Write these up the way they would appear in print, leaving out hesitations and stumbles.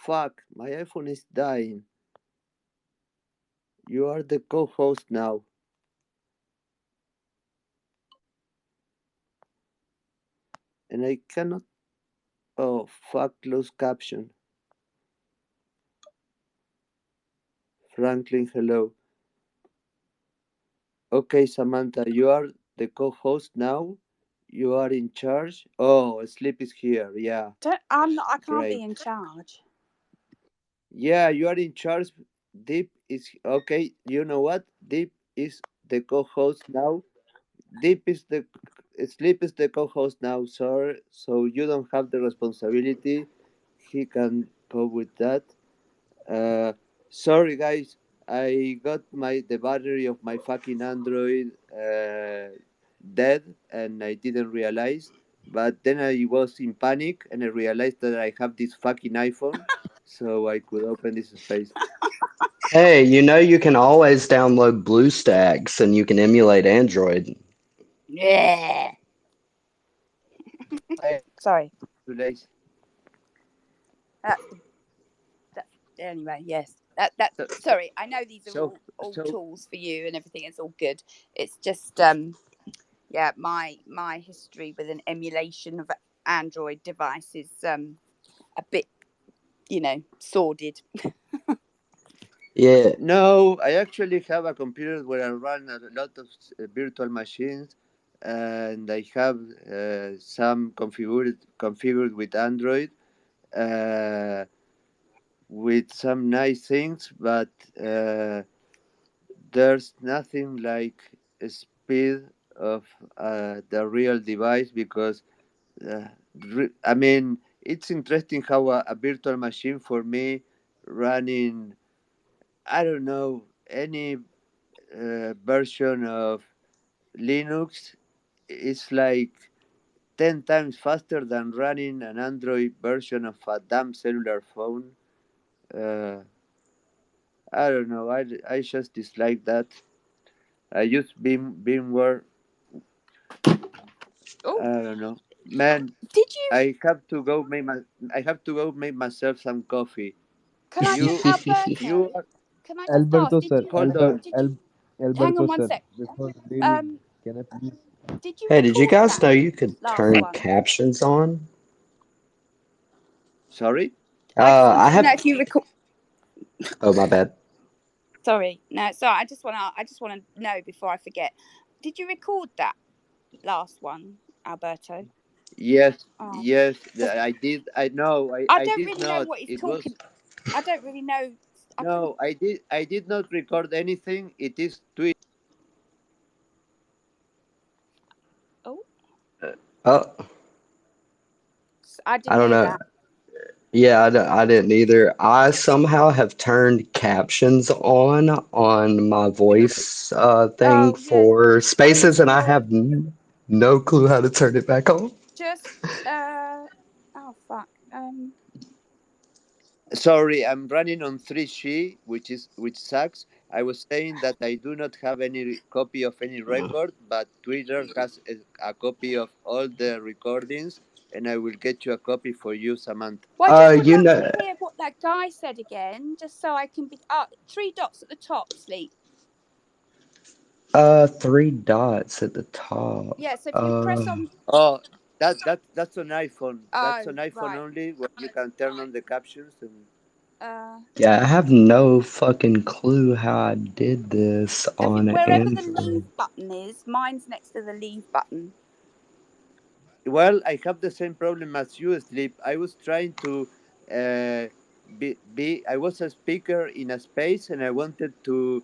Fuck, my iPhone is dying. You are the co-host now. And I cannot. Oh, fuck, closed caption. Franklin, hello. Okay, Samantha, you are the co-host now. You are in charge. Oh, Sleep is here. Yeah, I'm not. I can't be great. in charge. Yeah, you are in charge. Deep is okay. You know what? Deep is the co-host now. Deep is the Sleep is the co-host now, sir. So you don't have the responsibility. He can go with that. Uh, Sorry, guys. I got the battery of my fucking Android dead, and I didn't realize. But then I was in panic, and I realized that I have this fucking iPhone, so I could open this space. Hey, you can always download BlueStacks and you can emulate Android. Yeah. I Sorry. too late. That's anyway. Yes. That. So, so, Sorry. I know these are so, all so tools for you and everything. It's all good. It's just yeah. My history with an emulation of Android device is a bit sordid. Yeah. no, I actually have a computer where I run a lot of virtual machines, and I have some configured with Android, uh, with some nice things, but there's nothing like a speed of the real device because uh, I mean it's interesting how a virtual machine for me running, I don't know, any version of Linux is like 10 times faster than running an Android version of a damn cellular phone. Uh, I don't know. I just dislike that. I use Beamware. Oh, I don't know, man. did you? I have to go make myself some coffee. Can I just, You Alberto? you are, Can I just ask? Alberto Did sir, you? hold on. Did you? Hang Alberto on one sir, sec. before leaving, Um, can I please? did you Hey, did you record guys that know you could last turn one? captions on? Sorry. I just I wanted to know have. if you record. Oh, my bad. Sorry, no. Sorry, I just want to know before I forget. Did you record that last one, Alberto? Yes, Oh, yes, 'cause I did. I know. I I don't did really know not. what he's It was talking. I don't really know. I couldn't. no. I did. I did not record anything. It is tweet. Oh, Oh, I I didn't don't hear know. that. Yeah, I didn't either. I somehow have turned captions on my voice thing Oh yeah, for go spaces, into and I your have no clue how to turn it back on. just Oh fuck. Sorry, I'm running on 3G, which sucks. I was saying that I do not have any copy of any record, but Twitter has a copy of all the recordings, and I will get you a copy for you, Samantha. Well, I just would You love know, to hear what that guy said again, just so I can be. Three dots at the top, sleep. three dots at the top. Yeah, so if you press on. Oh, that's an iPhone. That's Oh an iPhone right. only, where you can turn on the captions and. Uh, Yeah, I have no fucking clue how I did this if you, on wherever the leave Android. button is, mine's next to the leave button. Well, I have the same problem as you, Sleep. I was trying to I was a speaker in a space, and I wanted to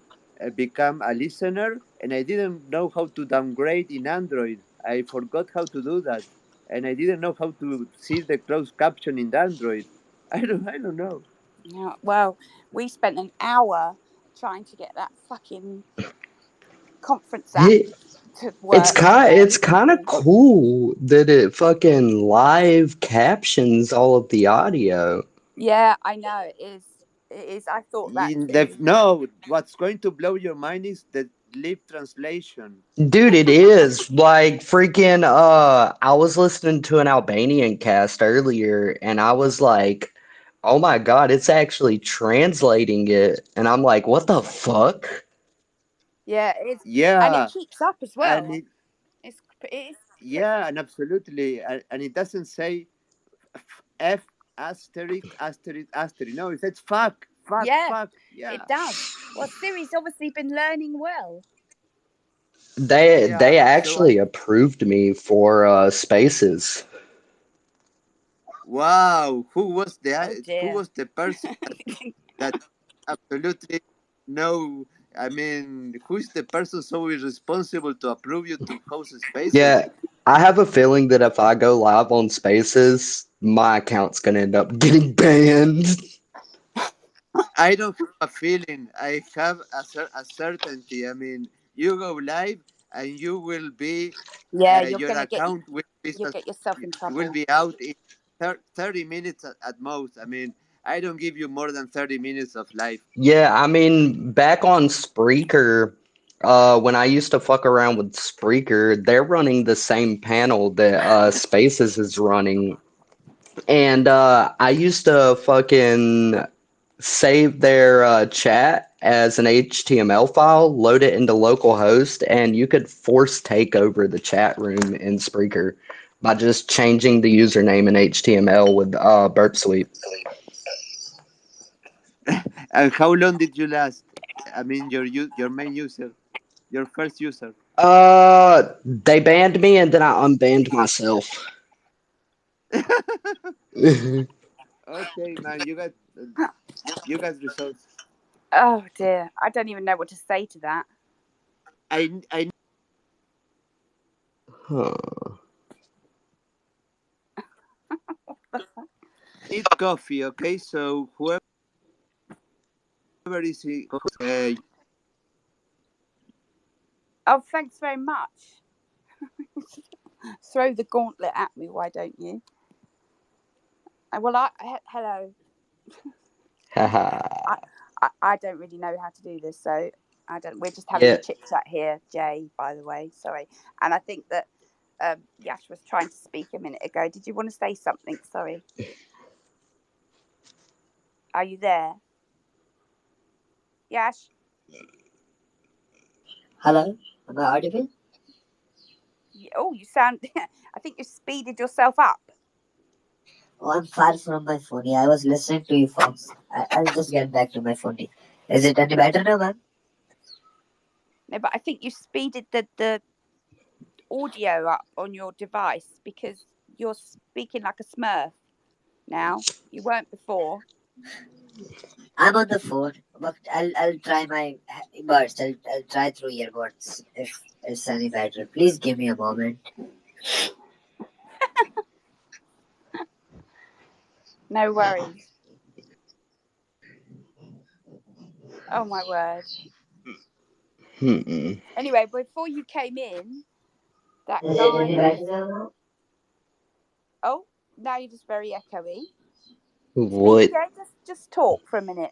become a listener, and I didn't know how to downgrade in Android. I forgot how to do that, and I didn't know how to see the closed caption in Android. I don't know. Yeah. Well, we spent an hour trying to get that fucking conference app It, to work it's today. kind of cool that it fucking live captions all of the audio. Yeah, I know it is. It is. I thought that too. No, what's going to blow your mind is the lip translation. Dude, it is like freaking I was listening to an Albanian cast earlier and I was like, Oh my God, it's actually translating it. And I'm like, what the fuck? Yeah, it's and it Yeah, keeps up as and well. it It's yeah, and absolutely, and it doesn't say F asterisk asterisk asterisk. No, it says fuck, fuck, yeah, fuck. Yeah, it does. Well, Siri's obviously been learning well. They yeah. So actually approved me for spaces. wow, Oh who dear. was the person that absolutely no? I mean, who is the person so irresponsible to approve you to host spaces? Yeah, I have a feeling that if I go live on spaces, my account's gonna end up getting banned. I don't have a feeling. I have a certainty. I mean, you go live and you will be, Yeah, your account will be you'll get yourself in will trouble. be out in 30 minutes at most. I mean, I don't give you more than 30 minutes of life. Yeah, I mean, back on Spreaker, when I used to fuck around with Spreaker, they're running the same panel that Spaces is running. And I used to fucking save their chat as an HTML file, load it into localhost, and you could force take over the chat room in Spreaker by just changing the username in HTML with Burp Suite. And how long did you last? I mean, your main user, your first user. They banned me and then I unbanned myself. Okay, man, you got results. Oh dear, I don't even know what to say to that. I Huh. need coffee. Okay, so whoever is Oh, thanks very much. Throw the gauntlet at me, why don't you? Well, hello. Haha. I don't really know how to do this, so I don't. We're just having a Yeah. chit chat here, Jay. By the way, sorry. And I think that Yash was trying to speak a minute ago. Did you want to say something? Sorry. Are you there, Yash? Hello, am I audible? Oh, you sound. I think you speeded yourself up. Oh, I'm far from my phone. Yeah, I was listening to you folks. I'll just get back to my phone. Is it any better now, ma'am? No, but I think you speeded the audio up on your device because you're speaking like a Smurf now. You weren't before. I'm on the phone, but I'll try my earbuds. I'll try through earbuds if it's any better. Please give me a moment. No worries. Oh my word. Hmm. Anyway, before you came in, that Is it any guy. better now? Oh, now you're just very echoey. Speak What? again. Just talk for a minute.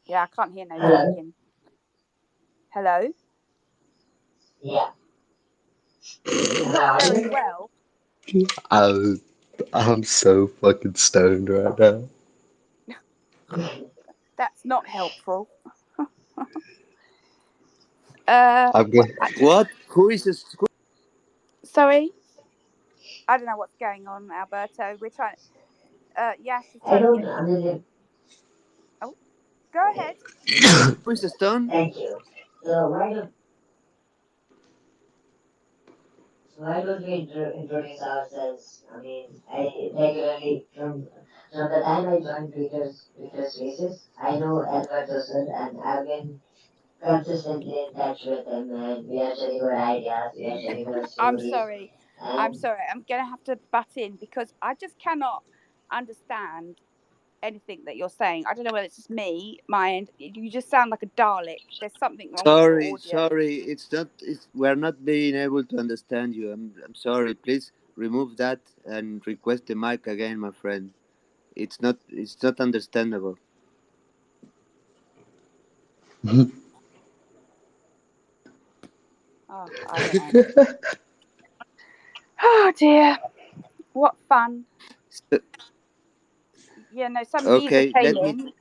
Yeah, I can't hear no Hello. talking. Hello. Yeah. Am I Not very audible? well. I, I'm so fucking stoned right now. That's not helpful. Uh, I'm what? good. what? Who is this? Sorry, I don't know what's going on, Alberto. We're trying. Yash is I trying to don't. get. I mean, Oh, go ahead. Who is the stone? thank you. So why don't we introduce ourselves? I mean, I regularly from the time I joined Twitter Spaces, I know Alberto sir, and I've been consistently in touch with him, and we are sharing our ideas, we are sharing our I'm stories, sorry. I'm and sorry. I'm going to have to butt in because I just cannot understand anything that you're saying. I don't know whether it's just me, my end. You just sound like a Dalek. There's something wrong with your Sorry, audio. sorry. It's not. We're not being able to understand you. I'm sorry. Please remove that and request the mic again, my friend. It's not understandable. Oh, I don't know. Oh dear, what fun. So, Yeah, no, some geezer okay, came let me. in.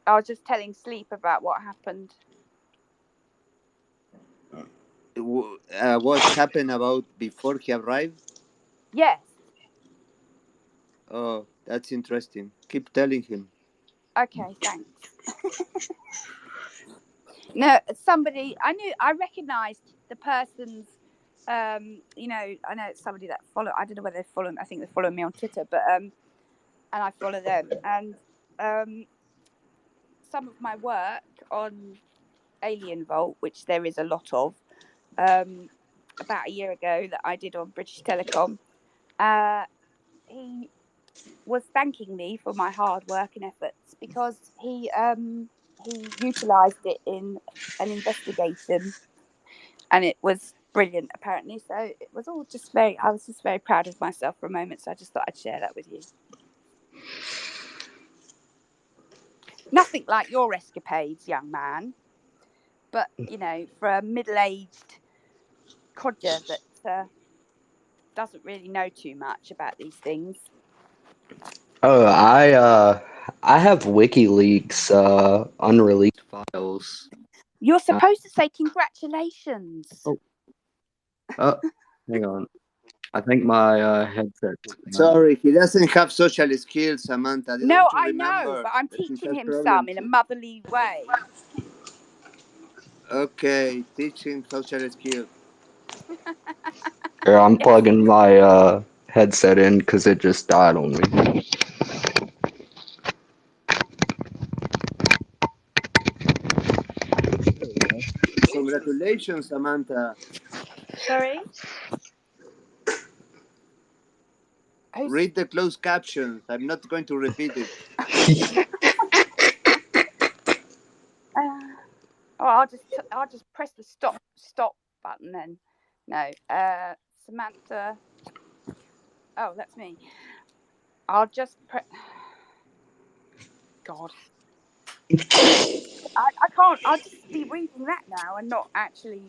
I was just telling Sleep about what happened. What happened about before he arrived? Yes. Oh, that's interesting. Keep telling him. Okay, thanks. No, somebody I recognized the person's I know it's somebody that I don't know whether they follow me. I think they follow me on Twitter, but and I follow them, and some of my work on Alien Vault, which there is a lot of, about a year ago that I did on British Telecom, he was thanking me for my hard work and efforts because he utilised it in an investigation, and it was brilliant apparently. So it was all just I was just very proud of myself for a moment. So I just thought I'd share that with you. Nothing like your escapades, young man, but for a middle-aged codger that doesn't really know too much about these things. Oh, I have WikiLeaks unreleased files. You're supposed to say congratulations. Oh, hang on. I think my headset's Sorry, he doesn't have social skills, Samantha. No, Don't you I know, remember but I'm that he teaching has him some problems? in a motherly way. Okay, teaching social skills. Here, I'm Yes. plugging my headset in because it just died on me. Congratulations, Samantha. Sorry? Read the closed captions. I'm not going to repeat it. I'll just press the stop button then. No, Samantha. Oh, that's me. I'll just press. God, I can't. I'll just be reading that now and not actually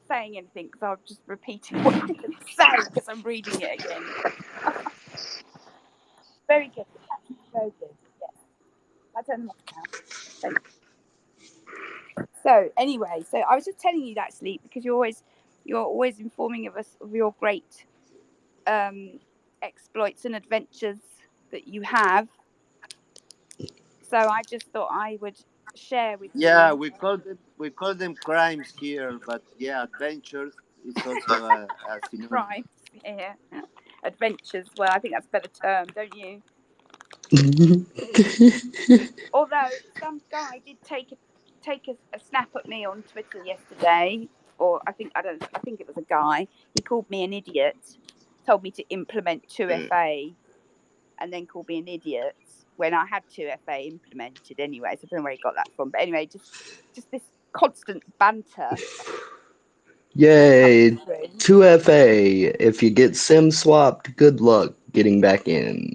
saying anything because I'm just repeating what you can say because I'm reading it again. Very good. The caption's very good. Yes, I turn them off now. Thank you. So anyway, so I was just telling you that, Sleep, because you're always informing of us of your great exploits and adventures that you have. So I just thought I would share with Yeah, you. we call them crimes here, but yeah, adventures is also a synonym. Crimes here, adventures. Well, I think that's a better term, don't you? Although some guy did take a snap at me on Twitter yesterday, or I think it was a guy. He called me an idiot, told me to implement 2FA, and then called me an idiot when I had 2FA implemented anyway. So I don't know where he got that from. But anyway, just this constant banter. Yay, 2FA. If you get SIM swapped, good luck getting back in.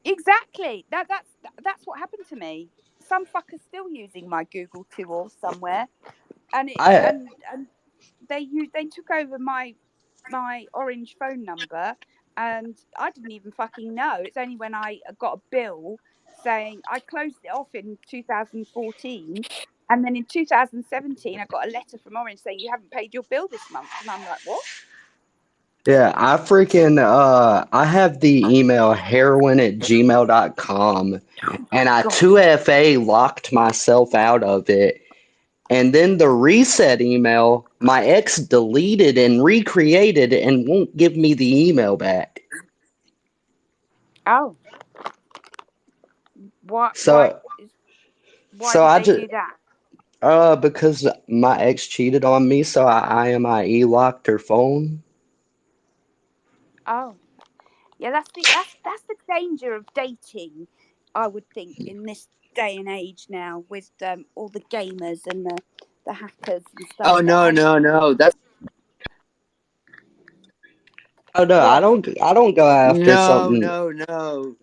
Exactly. That's what happened to me. Some fucker's still using my Google tool somewhere, and I they took over my Orange phone number, and I didn't even fucking know. It's only when I got a bill saying I closed it off in 2014, and then in 2017 I got a letter from Orange saying you haven't paid your bill this month, and I'm like, what? Yeah, I have the email heroin@gmail.com, and I God. 2FA locked myself out of it. And then the reset email, my ex deleted and recreated and won't give me the email back. Oh, So why so did I they just do that? because my ex cheated on me, so I IMIE locked her phone. Oh, yeah, that's the danger of dating, I would think, in this day and age now with all the gamers and the hackers and stuff. Oh no, no, no. That's Oh no, What? I don't go after no, something. no, no.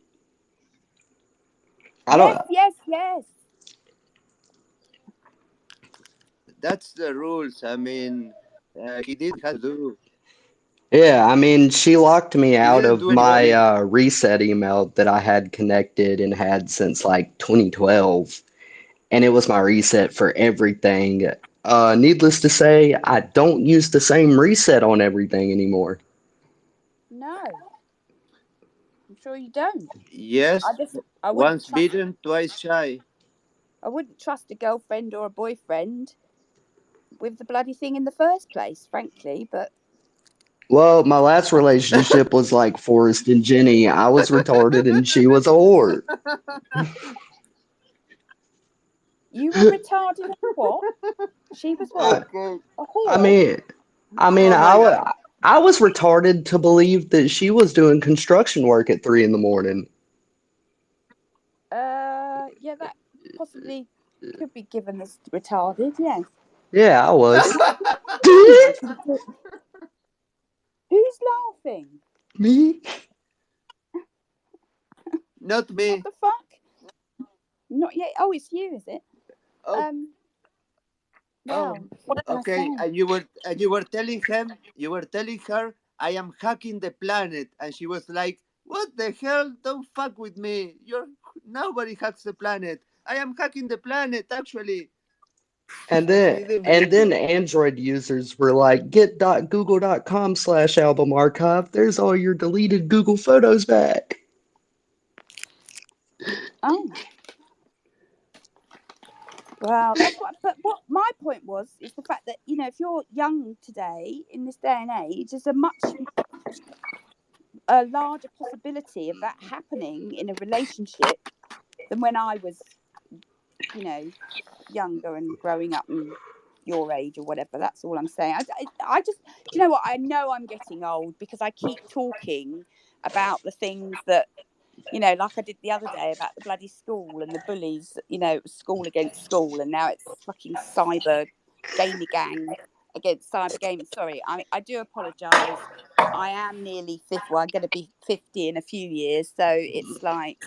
I don't Yes. That's the rules. I mean, he did have to do. Yeah, I mean, she locked me You out didn't of do any my login. reset email that I had connected and had since like 2012, and it was my reset for everything. Needless to say, I don't use the same reset on everything anymore. No, I'm sure you don't. I Yes, just I wouldn't once trust bitten, twice shy. I wouldn't trust a girlfriend or a boyfriend with the bloody thing in the first place, frankly. But Well, my last relationship was like Forrest and Jenny. I was retarded and she was a whore. you were retarded and what? She was what? Okay. A I whore? mean, I mean, Oh I, my wa- god. I was retarded to believe that she was doing construction work at 3 in the morning. Yeah, that possibly could be given as retarded. Yes. Yeah, I was. Who's laughing? Me? Not What me. the fuck? Not yet. Oh, it's you, is it? Oh, Um. oh. Well, what can I Okay. say? And you were telling him, you were telling her, I am hacking the planet, and she was like, "What the hell? Don't fuck with me. Nobody hacks the planet. I am hacking the planet, actually." And And then she didn't and believe then you. Android users were like, get.google.com/album archive. There's all your deleted Google photos back. Oh, well, that's what. But what my point was is the fact that if you're young today in this day and age, there's a larger possibility of that happening in a relationship than when I was, you know, younger and growing up and your age or whatever. That's all I'm saying. I just, do you know what? I know I'm getting old because I keep talking about the things that, like I did the other day about the bloody school and the bullies, it was school against school, and now it's fucking cyber gamer gang against cyber gaming. Sorry, I do apologise. I am nearly well, I'm going to be 50 in a few years, so it's like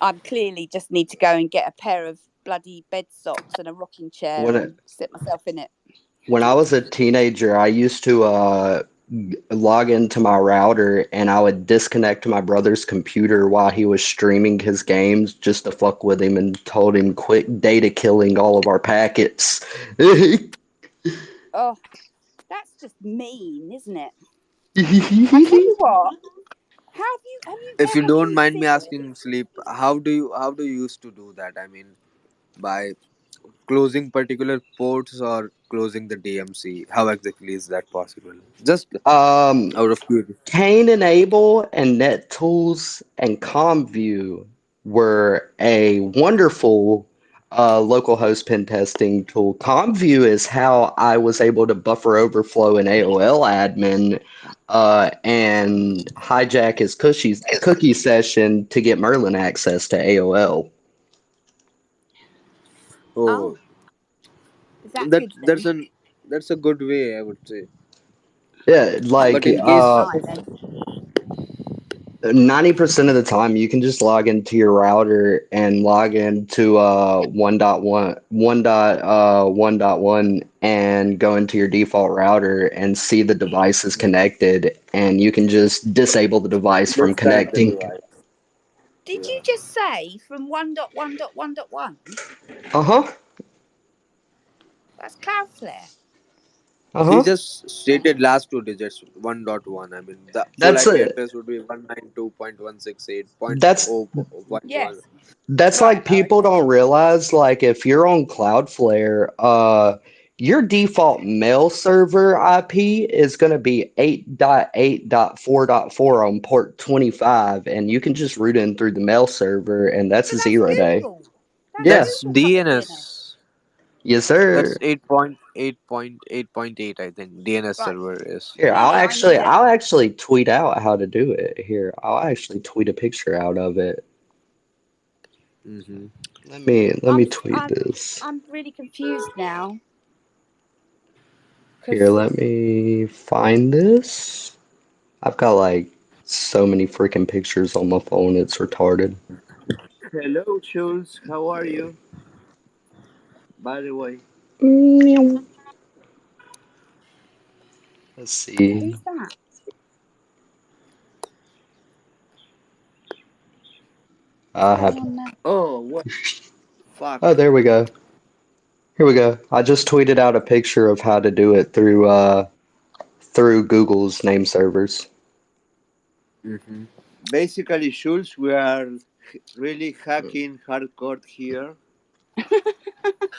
I'm clearly just need to go and get a pair of bloody bed socks and a rocking chair When and sit myself in it. when I was a teenager, I used to log into my router and I would disconnect my brother's computer while he was streaming his games just to fuck with him and told him quit data killing all of our packets. Oh, that's just mean, isn't it? I tell you what, have you If you ever don't mind me considered? asking, Sleep, how do you used to do that? I mean, by closing particular ports or closing the DMC? How exactly is that possible? Just um, out of curiosity. Cain and Abel and NetTools and ComView were a wonderful local host pen testing tool. ComView is how I was able to buffer overflow an AOL admin and hijack his cookie session to get Merlin access to AOL. Oh, Oh, is that that good that's then? an that's a good way, I would say. Yeah, But like in Damn case, right then. 90% of the time you can just log into your router and log into 1.1 and go into your default router and see the devices connected, and you can just disable the device from disconnect the connecting. device. Did Yeah. you just say from 1.1.1.1? Uh-huh. That's Cloudflare. He Uh-huh. just stated last two digits, 1.1. I mean, the full That's IP a address would be 192.168.0.1. that's Yes. That's Right. like Oh, people okay. don't realize, like if you're on Cloudflare, your default mail server IP is going to be 8.8.4.4 on port 25, and you can just root in through the mail server, and that's So a that's 0 day. Google. That's Yeah, That's Google fucking DNS. DNS. yes, That's sir. 8.8.8.8, I think. DNS Right. server is. Here, Maybe I need a. I'll actually tweet out how to do it. Here, I'll actually tweet a picture out of it. Mm-hmm. Let me tweet I'm this. I'm really confused now Here, because let me find this. I've got like so many freaking pictures on my phone, it's retarded. Hello, Jules. How are you? By the way. Meow. Let's see. Who's that? What's I going have. on there? Oh, what? Oh, Fuck. there we go. Here we go. I just tweeted out a picture of how to do it through Google's name servers. Mm-hmm. Basically, Schultz, we are really hacking hardcore here.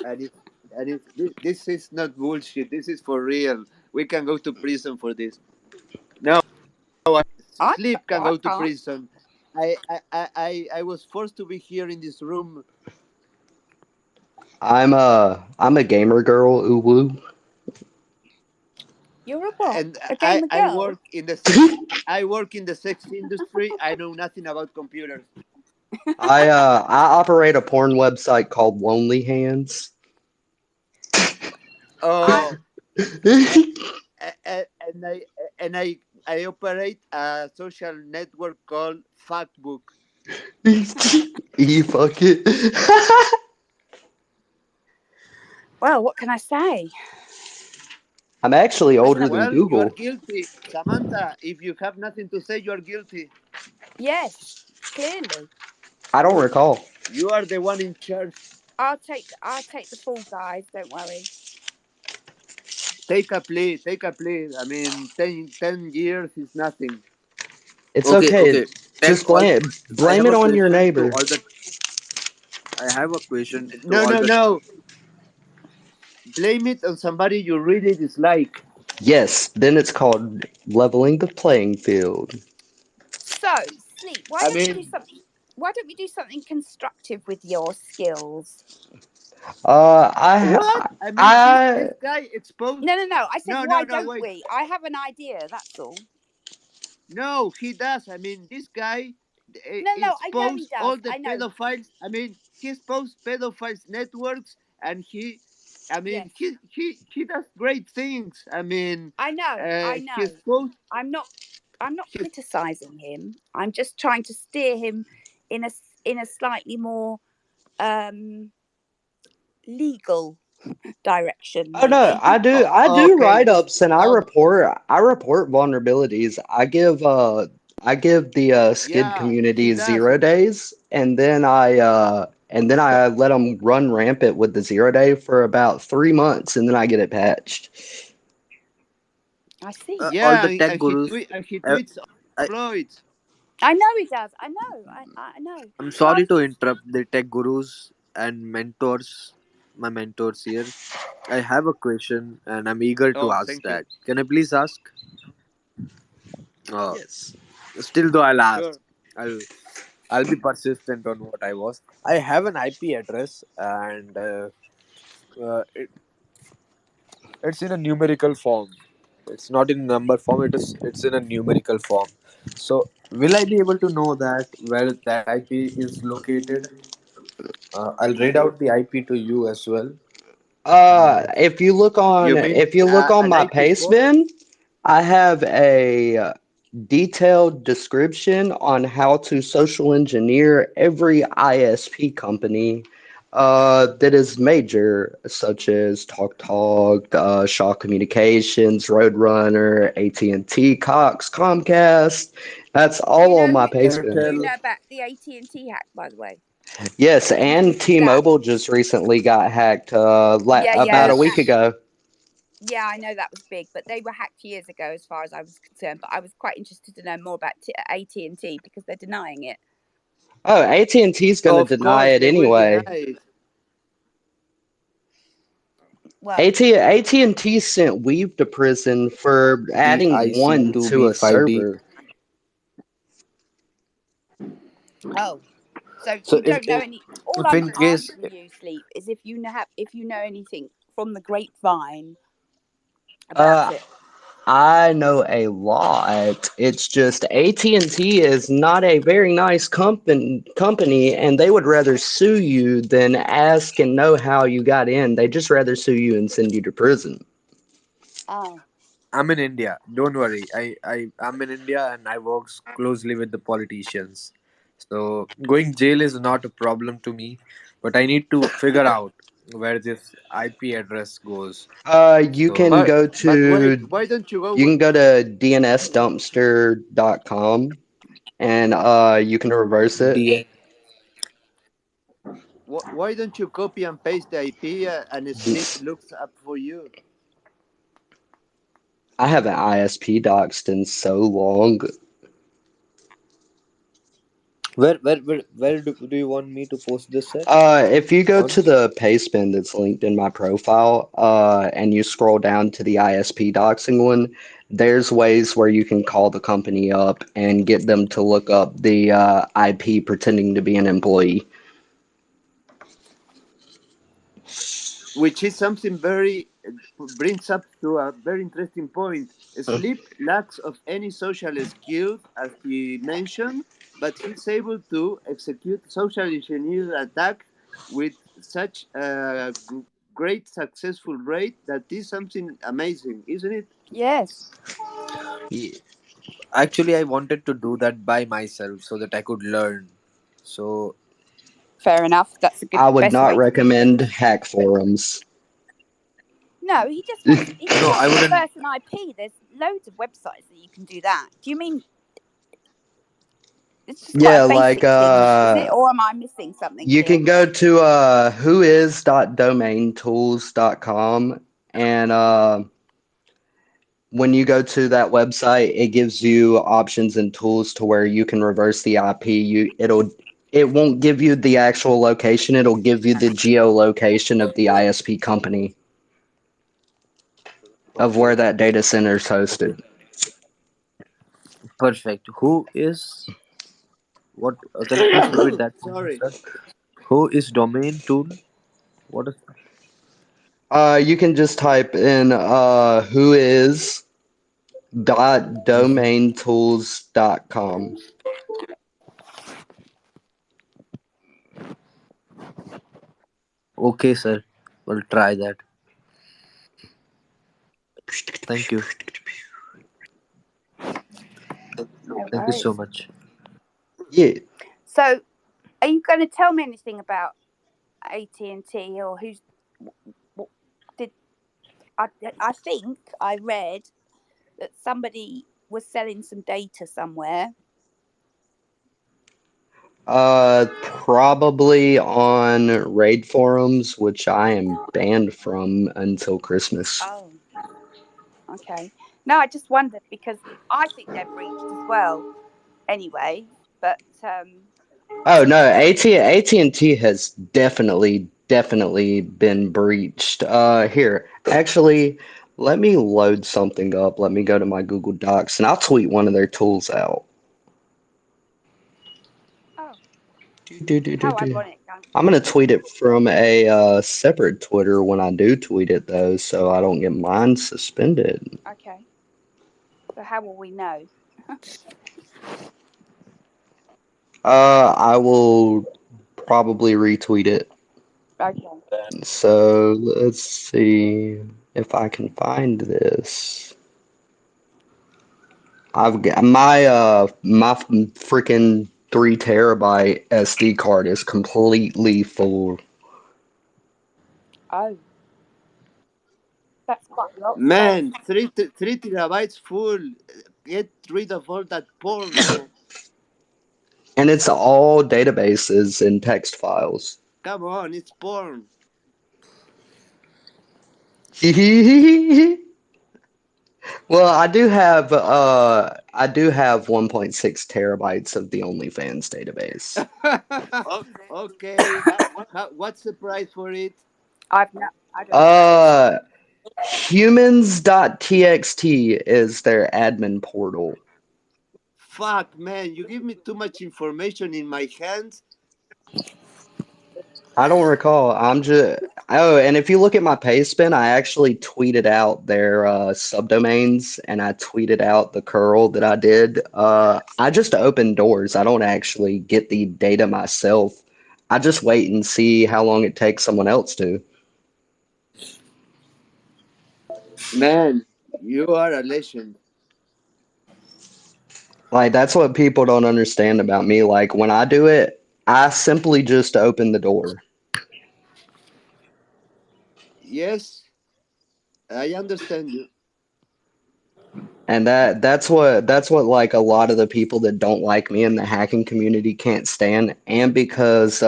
And this is not bullshit. This is for real. We can go to prison for this. No, Sleep can I go to can't. prison. I was forced to be here in this room, I'm a gamer girl, uwu. You're a what? and A gamer I girl? work in the sex. I work in the sex industry. I know nothing about computers. I operate a porn website called Lonely Hands. I Oh, and I operate a social network called Factbook. You fuck it. well, what can I say? I'm actually I older shall. than Well, you are Google. guilty, Samantha. If you have nothing to say, you are guilty. Yes, clearly. I don't recall. You are the one in charge. I'll take the fall, guys. Don't worry. Take a plea. Take a plea. I mean, 10 years is nothing. It's Okay, okay. okay. Tell Just all. I blame have it a on your question to neighbor. all the. I have a question to No, all no, the. no. Blame it on somebody you really dislike. Yes, then it's called leveling the playing field. So, sleep. Why I don't we do mean, something? Why don't we do something constructive with your skills? what? I I mean, I this guy exposed. No, no, no. I said, No, no, why no. don't Wait. we? I have an idea. That's all. No, he does. I mean, this guy No, no. I know he exposed does. all the I know. pedophiles. I mean, he exposed pedophiles networks, and I mean, Yes, he does great things. I mean, I know. I he know. exposed. I'm not. I'm not He, criticizing him. I'm just trying to steer him in a slightly more um legal direction, oh no, maybe. I do okay, write ups and um, I report vulnerabilities. I give the skid yeah, he community does. 0 days, and then I let them run rampant with the 0 day for about 3 months, and then I get it patched. I see. All Yeah, the tech gurus. and he Uh, tweets I, exploits. I know he does. I know. I know. I'm Well, sorry to interrupt the tech gurus and mentors. My mentors here. I have a question and I'm eager to Oh, ask thank you. that. Can I please ask? Uh, Yes. Still, though, I'll ask. Sure. I'll I'll be persistent on what I was. I have an IP address and it's in a numerical form. It's not in number form. It's in a numerical form. So will I be able to know that where that IP is located? I'll read out the IP to you as well. If you look You on mean if you look on an my IP4? pastebin, I have a detailed description on how to social engineer every ISP company that is major, such as TalkTalk, Shaw Communications, Roadrunner, AT&T, Cox, Comcast. That's do you all on know my who? Do pastebin. you Airtel. know about the AT&T hack, by the way? Yes, Did you and see that? T-Mobile just recently got hacked Yeah, yeah, about a Yes. week ago. yeah. I know that was big, but they were hacked years ago, as far as I was concerned. But I was quite interested to know more about AT&T because they're denying it. Oh, AT&T is going to Of deny course, it they will deny anyway. it. Well, AT&T sent Weave to prison for The adding one to a IC2B5D. server. oh, so So you don't know any. All if I'm in case asking you, Sleep, is if you know anything from the grapevine about Uh, it. I know a lot. It's just AT&T is not a very nice company, and they would rather sue you than ask and know how you got in. They just rather sue you and send you to prison. Oh, I'm in India, don't worry. I'm in India and I work closely with the politicians. So going jail is not a problem to me, but I need to figure out. where this IP address goes. You So can But go wait, to why don't you go you can go to dnsdumpster.com and you can reverse it. DN, why don't you copy and paste the IP and Sleep looks up for you? I haven't ISP doxed in so long. where do you want me to post this at? If you go On? to the pastebin that's linked in my profile, and you scroll down to the ISP doxing one, there's ways where you can call the company up and get them to look up the IP pretending to be an employee. Which is something very brings up to a very interesting point. Sleep lacks of any social skills, as he mentioned, but he's able to execute social engineer attacks with such a great successful rate that is something amazing, isn't it? Yes. Ye- Actually, I wanted to do that by myself so that I could learn. So Fair enough. That's a good I would best not way to do it. recommend hack forums. No, he just no, wants I to wouldn't. reverse an IP. There's loads of websites that you can do that. Do you mean it's just quite Yeah, a like basic thing, is it? Or am I missing something you here? can go to whois.domaintools.com and when you go to that website, it gives you options and tools to where you can reverse the IP. It won't give you the actual location, it'll give you the geolocation of the ISP company of where Okay, that data center is okay, hosted. perfect. Who is what? Can you please repeat that for me, Sorry. sir? Who is domain tool? What is? You can just type in Mhm. whois.domaintools.com. Okay, sir. We'll try that. Thank you. No Thank you so worries. much. Yeah. So, are you going to tell me anything about AT&T or who's what did I? I think I read that somebody was selling some data somewhere. Probably on raid forums, which I am banned from until Christmas. Oh, okay. No, I just wondered because I think they're breached as well. Anyway, but Oh no, AT&T has definitely been breached. Here, actually, let me load something up. Let me go to my Google Docs and I'll tweet one of their tools out. oh, Do, do, do, do, how do. ironic. I'm gonna tweet it from a separate Twitter when I do tweet it though, so I don't get mine suspended. Okay. So how will we know? I will probably retweet it. Okay. So let's see if I can find this. I've got my freaking 3 terabyte SD card is completely full. Oh, that's quite a lot of Man, space. 3 terabytes full. Get rid of all that porn, man. And it's all databases and text files. Come on, it's porn. Well, I do have 1.6 terabytes of the OnlyFans database. Okay. What's the price for it? I don't know what that is. Uh humans.txt is their admin portal. Fuck, man, you give me too much information in my hands. I don't recall. I'm just oh, and if you look at my Payspin, I actually tweeted out their subdomains and I tweeted out the curl that I did. I just open doors. I don't actually get the data myself. I just wait and see how long it takes someone else to. Man, you are a legend. Like that's what people don't understand about me. Like when I do it, I simply just open the door. Yes, I understand you. And that's what like a lot of the people that don't like me in the hacking community can't stand, and because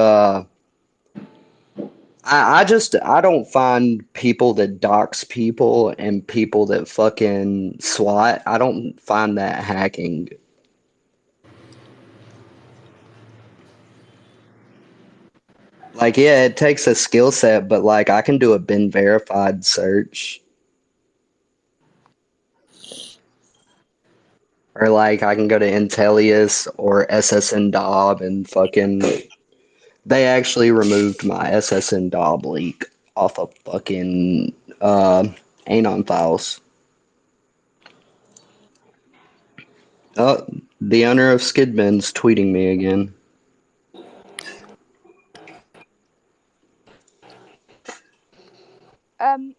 I don't find people that dox people and people that fucking swat. I don't find that hacking. Like, yeah, it takes a skill set, but like I can do a bin verified search. Or like I can go to Intellius or SSN Dob and fucking they actually removed my SSN Dob leak off of fucking Anon files. Oh, the owner of Skidman's tweeting me again. Um,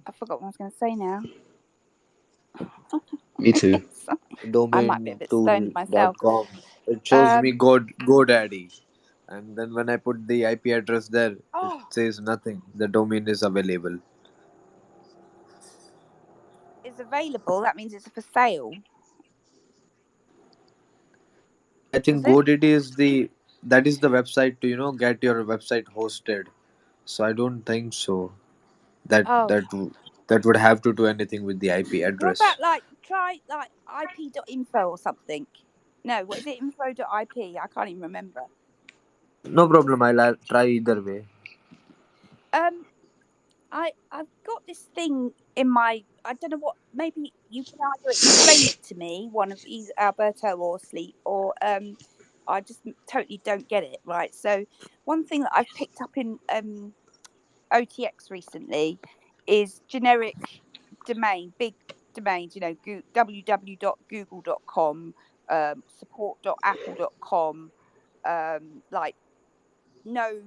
I forgot what I was going to say now. Me too. I might be a bit stoned myself. Domaintool.com. It shows me Um, GoDaddy. And then when I put the IP address there, it oh, says nothing. The domain is available. it's available. That means it's for sale. I Does think it? GoDaddy is the website to get your website hosted. So I don't think so. That Oh, that that would have to do anything with the IP what about address. like try like ip.info or something? No, what is it? Info.ip? I can't even remember. No Just problem. I'll try either way. um, I've got this thing in my. I don't know what. Maybe you can either explain it to me, one of either Alberto or Sleep, or I just totally don't get it. Right. So one thing that I've picked up in OTX recently is generic big domains, www.google.com, support.apple.com, like no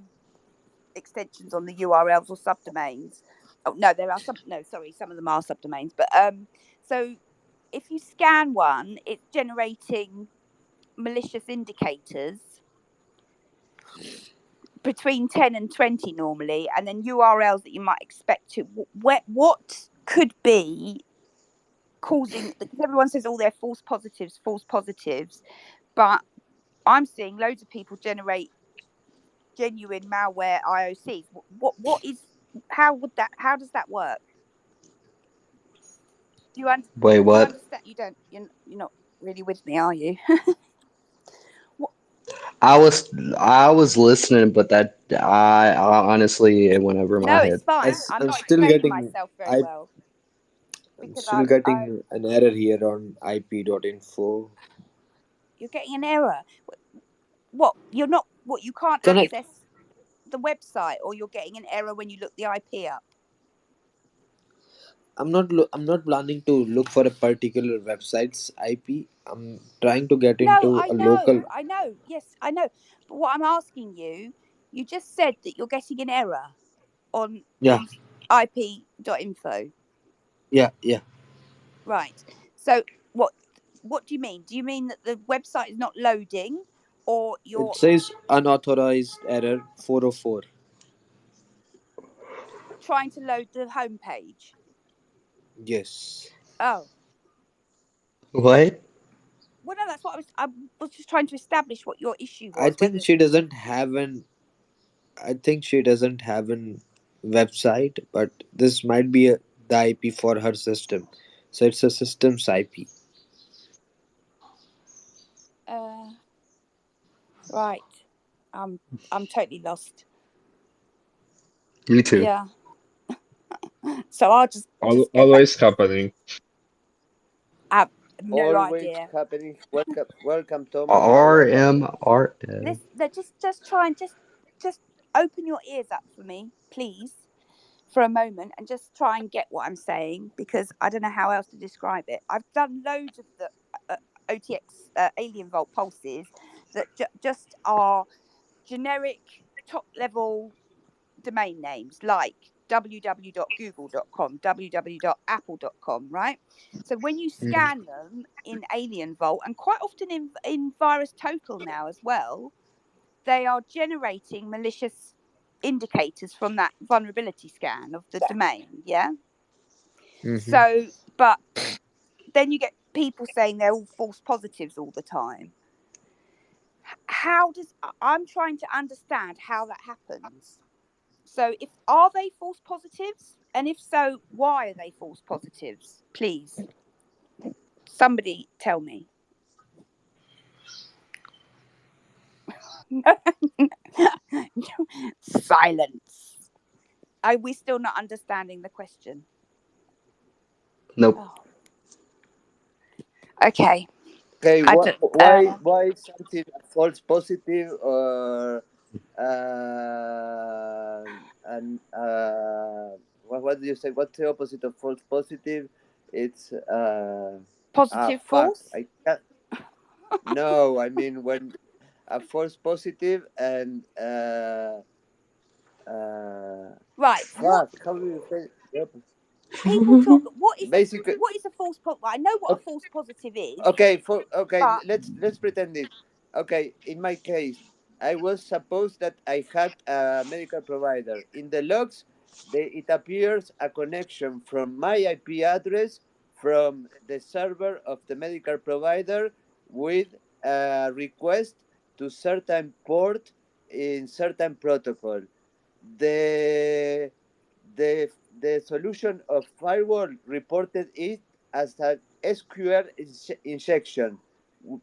extensions on the URLs or subdomains. Oh no, there are some. No, sorry, some of them are subdomains. But so if you scan one, it's generating malicious indicators between 10 and 20 normally, and then URLs that you might expect to. What could be causing? Because everyone says, "Oh, they're false positives," but I'm seeing loads of people generate genuine malware IOCs. What is? How would that? How does that work? Do you Wait, do you what? understand? You don't. You're not really with me, are you? What? I was listening, but that I honestly it went over my No, head. it's fine. I'm I'm not still explaining getting myself very I well I'm because still getting an error here on IP.info. you're getting an error. What? You're not. What? You can't Connect. access the website, or you're getting an error when you look the IP up. I'm not planning to look for a particular website's IP. I'm trying to get No, into a local. I know. Yes, I know. But what I'm asking you, you just said that you're getting an error on Yeah, ip.info. yeah. Right. So what do you mean? Do you mean that the website is not loading, or It you're says unauthorized error 404. trying to load the homepage? Yes. Oh, What? well, no, that's what I was just trying to establish what your issue I was. think Whether she doesn't have an I think she doesn't have an website, but this might be the IP for her system. So it's a system's IP. uh, right, I'm I'm totally lost. Me too. Yeah. So I'll just get back. Always happening. I have no Always idea. happening. Welcome, Thomas. How are you? RMRF. Just try and just open your ears up for me, please, for a moment, and just try and get what I'm saying, because I don't know how else to describe it. I've done loads of the OTX Alien Vault pulses that just are generic top level domain names like www.google.com, www.apple.com, right? So when you Mm. scan them in Alien Vault, and quite often in Virus Total now as well, they are generating malicious indicators from that vulnerability scan of the domain. Yeah. Mm-hmm. So, but then you get people saying they're all false positives all the time. I'm trying to understand how that happens. So are they false positives? And if so, why are they false positives? Please, somebody tell me. Silence. Are we still not understanding the question? Nope. Oh. Okay. Okay, I don't, why something false positive or and what do you say? What's the opposite of false positive? It's positive fuck. false? I can't. No, I mean when a false positive and Right. What fuck. How do you say? Yep. people talk? Basically, What is a false positive? I know what a okay, false positive is, okay. but Let's pretend it. Okay, in my case, I was supposed that I had a medical provider. In the logs, it appears a connection from my IP address from the server of the medical provider with a request to certain port in certain protocol. The the solution of firewall reported it as an SQL injection.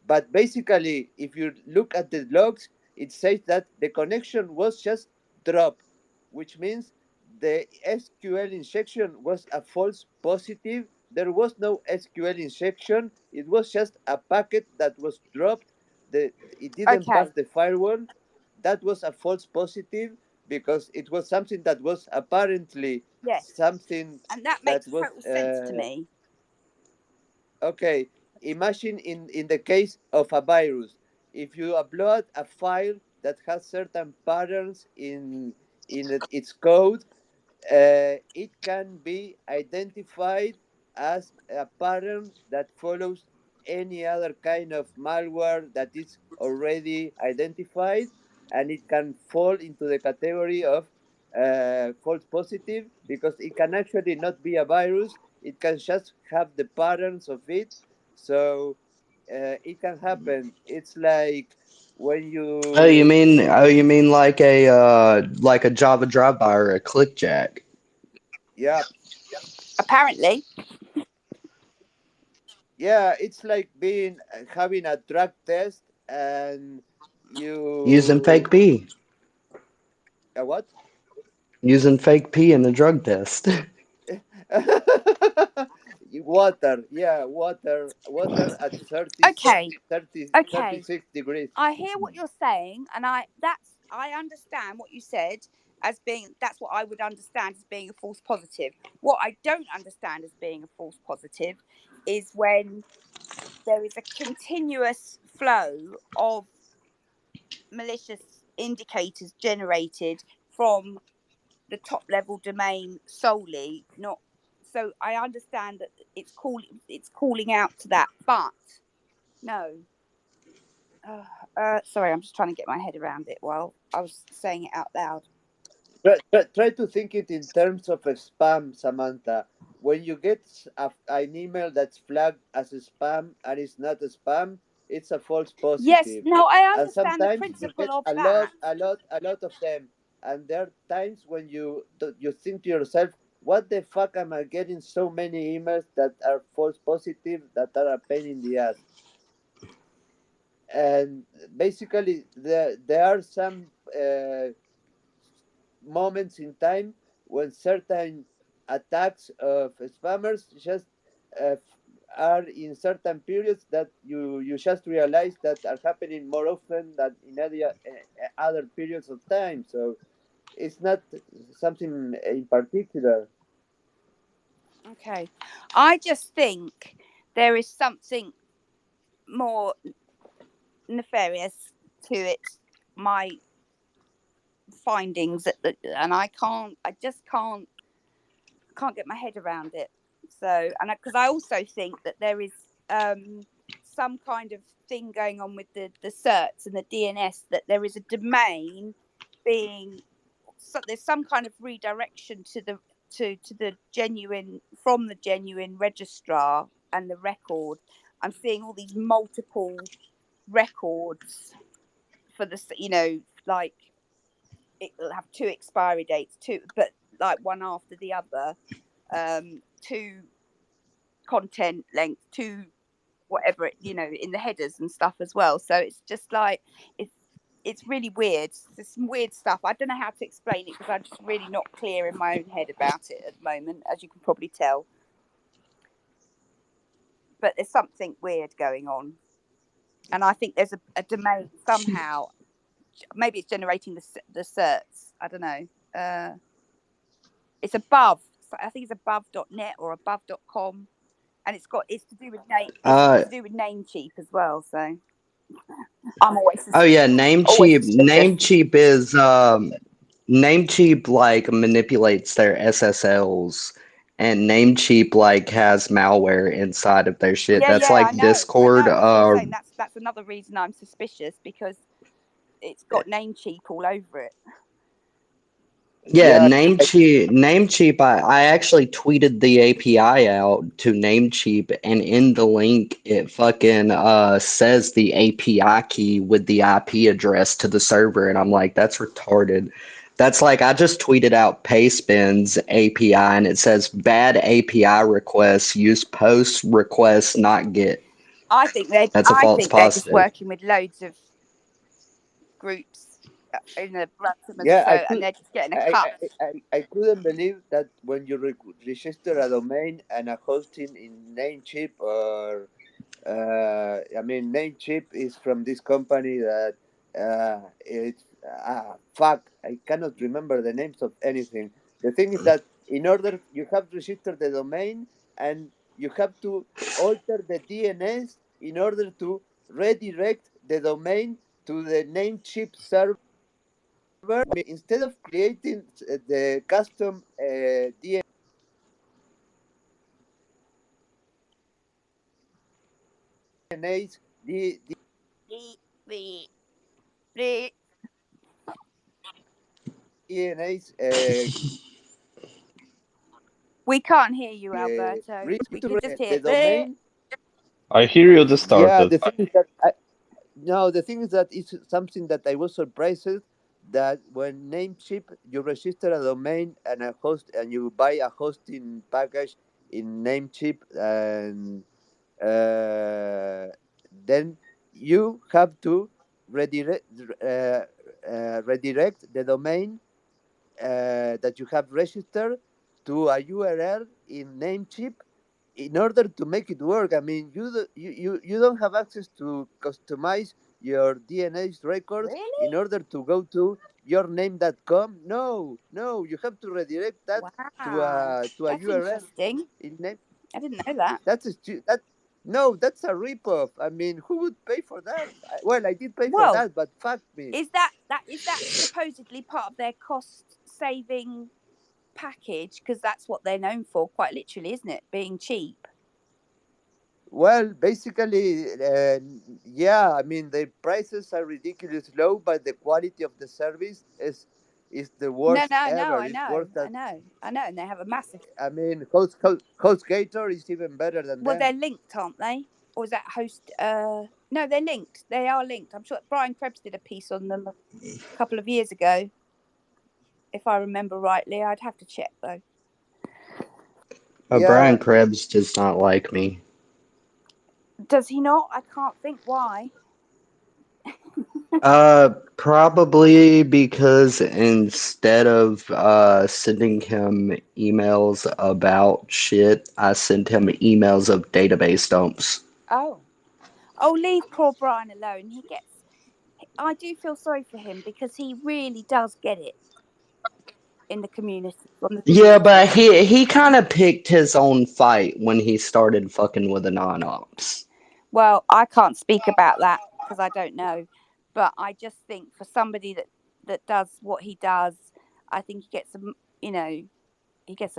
But basically, if you look at the logs, it says that the connection was just dropped, which means the SQL injection was a false positive. There was no SQL injection. It was just a packet that was dropped. It didn't pass okay. the firewall. That was a false positive because it was something that was apparently Yes. something And that that makes was total sense to me. okay. Imagine in the case of a virus, if you upload a file that has certain patterns in its code, it can be identified as a pattern that follows any other kind of malware that is already identified, and it can fall into the category of false positive because it can actually not be a virus. It can just have the patterns of it, so it can happen. It's like when you You mean like a Java drive-by or a clickjack? yeah. Apparently. Yeah, it's like being having a drug test and Using you fake P. what? Using fake P in the drug test. Water, yeah, water at 30, Okay. 30, Okay. 36 degrees. I hear what you're saying, and I understand what you said as being that's what I would understand as being a false positive. What I don't understand as being a false positive is when there is a continuous flow of malicious indicators generated from the top level domain solely, not so I understand that it's calling out to that, but no. Sorry, I'm just trying to get my head around it while I was saying it out loud. Try to think it in terms of a spam, Samantha. When you get an email that's flagged as a spam and it's not a spam, it's a false Yes, positive. no, I And understand the sometimes you principle get of a that. lot of them. And there are times when you think to yourself, what the fuck am I getting so many emails that are false positive that are a pain in the ass? And basically, there are some moments in time when certain attacks of spammers just uh, are in certain periods that you just realize that are happening more often than in other periods of time. So it's not something in particular. Okay. I just think there is something more nefarious to it. My findings and I just can't get my head around it. So, and because I also think that there is some kind of thing going on with the certs and the DNS, that there is a domain being there's some kind of redirection to the genuine, from the genuine registrar and the record. I'm seeing all these multiple records for the, like it'll have 2 expiry dates, but like one after the other, 2 content length, 2 whatever, in the headers and stuff as well. So it's just like it's really weird. There's some weird stuff. I don't know how to explain it because I'm just really not clear in my own head about it at the moment, as you can probably tell. But there's something weird going on, and I think there's a domain somehow. Maybe it's generating the certs. I don't know. It's above. I think it's above.net or above.com, and it's to do with Uh, Namecheap as well. So I'm oh yeah, always Namecheap. suspicious. Namecheap like manipulates their SSLs, and Namecheap like has malware inside of their shit. Yeah, That's yeah, like I Discord. know. That's what I'm saying. That's another reason I'm suspicious, because it's got Namecheap all over it. Yeah, Yeah, Namecheap. I actually tweeted the API out to Namecheap, and in the link it fucking says the API key with the IP address to the server, and I'm like, that's retarded. That's like I just tweeted out Pastebin's API, and it says bad API requests use post request not get. I think That's a false they're just positive. working with loads of groups in the ransom, yeah. and they're just getting a cut. I couldn't believe that when you register a domain and a hosting in Namecheap, or I mean, Namecheap is from this company that it's fuck. I cannot remember the names of anything. The thing is that in order you have to register the domain, and you have to alter the DNS in order to redirect the domain to the Namecheap server. I mean, instead of creating the custom DNAs, DNAs We can't hear you, Alberto. We can just redirect hear. the domain. I hear you Yeah, distorted. the thing is that no, the thing is that it's something that I was surprised that when Namecheap you register a domain and a host, and you buy a hosting package in Namecheap, and uh, then you have to redirect redirect the domain that you have registered to a URL in Namecheap in order to make it work. I mean, you don't have access to customize your DNS records Really? in order to go to yourname.com. No, no, you have to redirect that Wow, to a that's URL interesting. in name. I didn't know that. That's that. No, that's a ripoff. I mean, who would pay for that? Well, I did pay for Well, that, but fuck me. is that supposedly part of their cost saving package? Because that's what they're known for, quite literally, isn't it? Being cheap. Well, basically, yeah. I mean, the prices are ridiculous low, but the quality of the service is the No, worst no, no. ever. I It's know, worse I than, know, I know. And they have a massive. I mean, HostGator is even better than Well, they're them. linked, aren't they? Or is that host? No, they're linked. They are linked. I'm sure Brian Krebs did a piece on them a couple of years ago, if I remember rightly. I'd have to check though. Brian Yeah, Krebs does not like me. Does he not? I can't think why. Probably because instead of sending him emails about shit, I sent him emails of database dumps. Oh, leave poor Brian alone. I do feel sorry for him because he really does get it in the community, from the Yeah, community. but he kind of picked his own fight when he started fucking with the non-ops. Well, I can't speak about that because I don't know, but I just think for somebody that does what he does, I think he gets a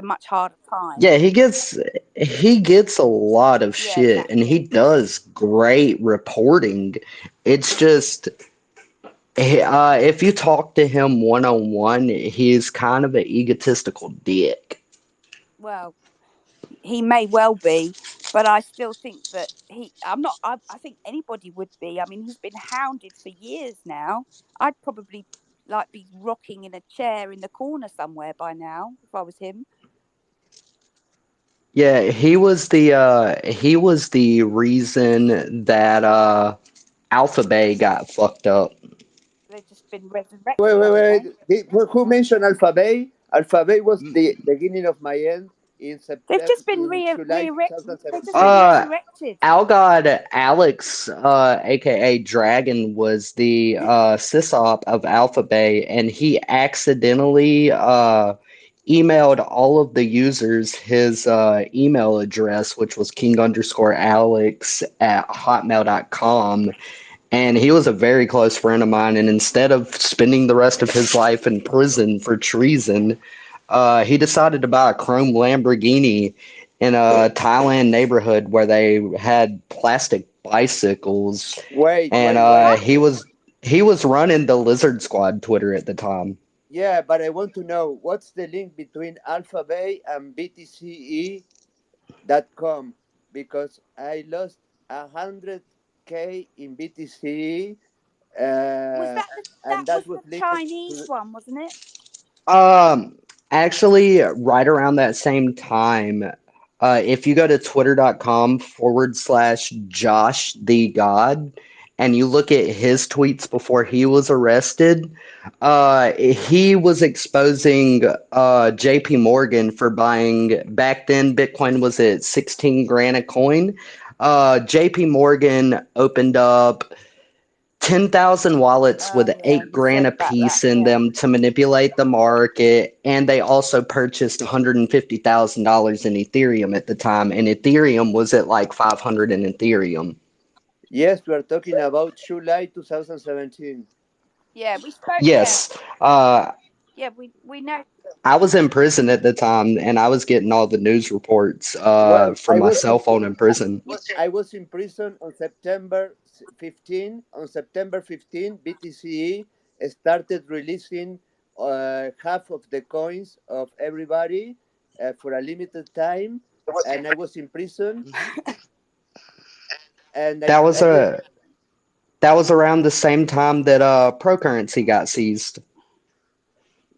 much harder time. Yeah, he gets a lot of Yeah, shit and he exactly. does great reporting. It's just If you talk to him one on one, he's kind of an egotistical dick. Well, he may well be, but I still think that I'm not. I think anybody would be. I mean, he's been hounded for years now. I'd probably like be rocking in a chair in the corner somewhere by now if I was him. Yeah, he was the reason that Alphabet got fucked up. They've just been Wait, resurrected, wait, haven't wait. they? Who mentioned Alphabet? Alphabet was the beginning of my end in They've September, just been in July they've just been 2017. Uh, resurrected. Algod Alex, aka Dragon, was the sysop of Alphabet, and he accidentally emailed all of the users his email address, which was king_alex@hotmail.com. And he was a very close friend of mine. And instead of spending the rest of his life in prison for treason, he decided to buy a chrome Lamborghini in a Thailand neighborhood where they had plastic bicycles. Wait, And wait, wait. he was running the Lizard Squad Twitter at the time. Yeah, but I want to know what's the link between Alphabet and BTCE.com, because I lost 100K in BTCE, Was uh, that and was that was the linked to Chinese one, wasn't it? Um, Actually, right around that same time, if you go to twitter.com/Josh the God and you look at his tweets before he was arrested, he was exposing JP Morgan for buying, back then, Bitcoin was at 16 grand a coin. JP Morgan opened up 10,000 wallets Oh with yeah, 8 you grand said a about that. piece in Yeah. them to manipulate the market. And they also purchased $150,000 in Ethereum at the time. And Ethereum was at like 500 in Ethereum. yes, we are talking about July 2017. Yeah, we spoke. Yeah, Yes. Uh, yeah, we know. I was in prison at the time and I was getting all the news reports Well, from my cell phone in prison. I was in prison on September 15. On September 15, BTCE started releasing half of the coins of everybody for a limited time, and I was in prison, and That was I was. a that was around the same time that Procurrency got seized.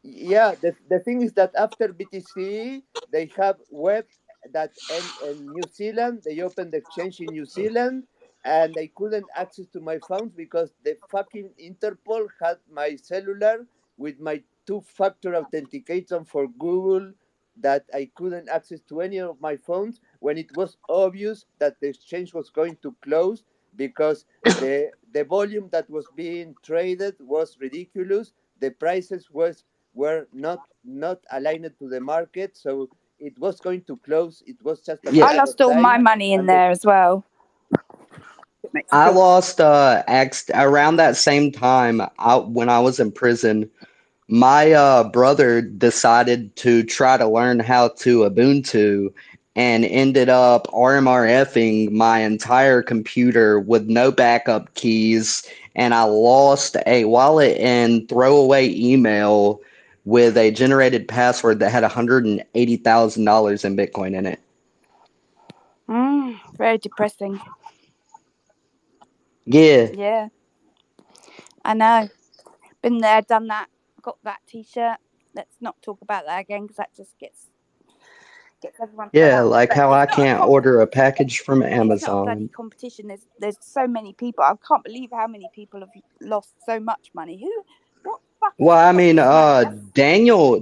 Yeah, the thing is that after BTC, they have web that in New Zealand, they opened the exchange in New Zealand, and I couldn't access to my phones because the fucking Interpol had my cellular with my two-factor authentication for Google that I couldn't access to any of my phones when it was obvious that the exchange was going to close because the volume that was being traded was ridiculous. The prices were not aligned to the market, so it was going to close. It was just a Yeah, I matter of lost all my time, money in and the, there as well. I Mexico. lost around that same time when I was in prison. My brother decided to try to learn how to Ubuntu and ended up RMRFing my entire computer with no backup keys. And I lost a wallet and throwaway email with a generated password that had $180,000 in Bitcoin in it. Very depressing. Yeah, Yeah, I know. Been there, done that. Got that T-shirt. Let's not talk about that again because that just gets everyone fed yeah, up. like But how it's I not a can't order a package from it's not a bloody Amazon. competition. There's so many people. I can't believe how many people have lost so much money. What Well, fuckers I got mean, this money? That's Daniel,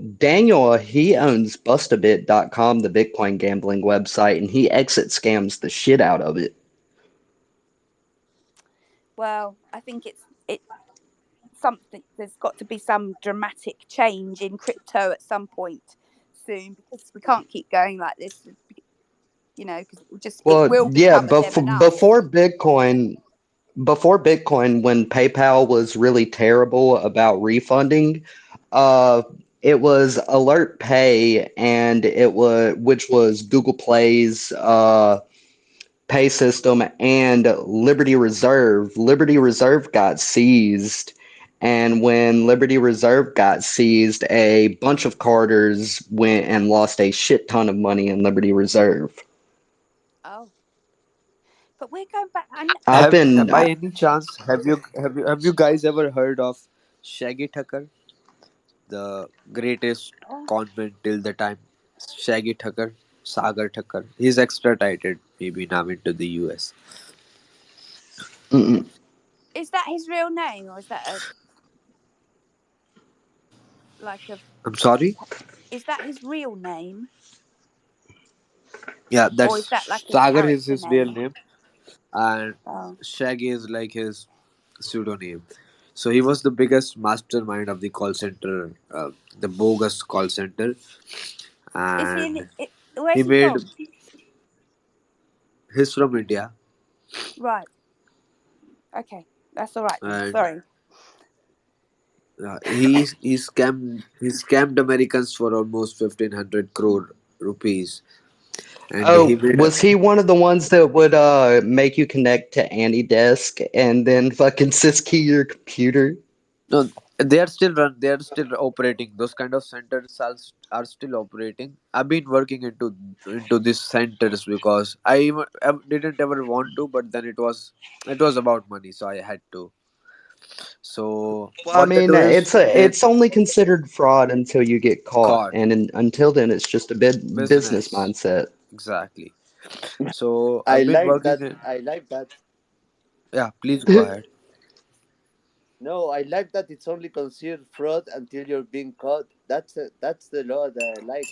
he owns bustabit.com, the Bitcoin gambling website, and he exit scams the shit out of it. well, I think it something. There's got to be some dramatic change in crypto at some point soon because we can't keep going like this. You know, because it Well, will yeah, become a them and us. before Bitcoin, when PayPal was really terrible about refunding, uh, it was Alert Pay, and which was Google Play's pay system, and Liberty Reserve. Liberty Reserve got seized, And when Liberty Reserve got seized, a bunch of Carters went and lost a shit ton of money in Liberty Reserve. Oh, but we're going back. And I've been, By any chance have you guys ever heard of Shaggy Tucker, the greatest oh, conman till the time? Shaggy Tucker, Sagar Tucker. He's extradited maybe now into the US. mm-mm. is that his real name, or is that a like a? I'm sorry. Is that his real name, Yeah, or is that that's like a Sagar is character his real name? name, and Oh, Shaggy is like his pseudonym. So he was the biggest mastermind of the call center, the bogus call center, is he in? and Where's he he made. from? He's from India, Right. Okay, that's all right then. and Sorry. he scammed Americans for almost 1,500 crore rupees, and he Oh, made. was he one of the ones that would make you connect to AnyDesk and then fucking syskey your computer? No, they are still run. They are still operating. Those kind of centers are still operating. I've been working into these centers because I didn't ever want to, but then it was about money, so I had to. So Well, I what they mean, do is they it's only considered fraud until you get caught, caught and until then, it's just a business business mindset. exactly. So I I've been like working that. in. I like that. Yeah, please go ahead. No, I like that it's only considered fraud until you're being caught. That's the law that I like.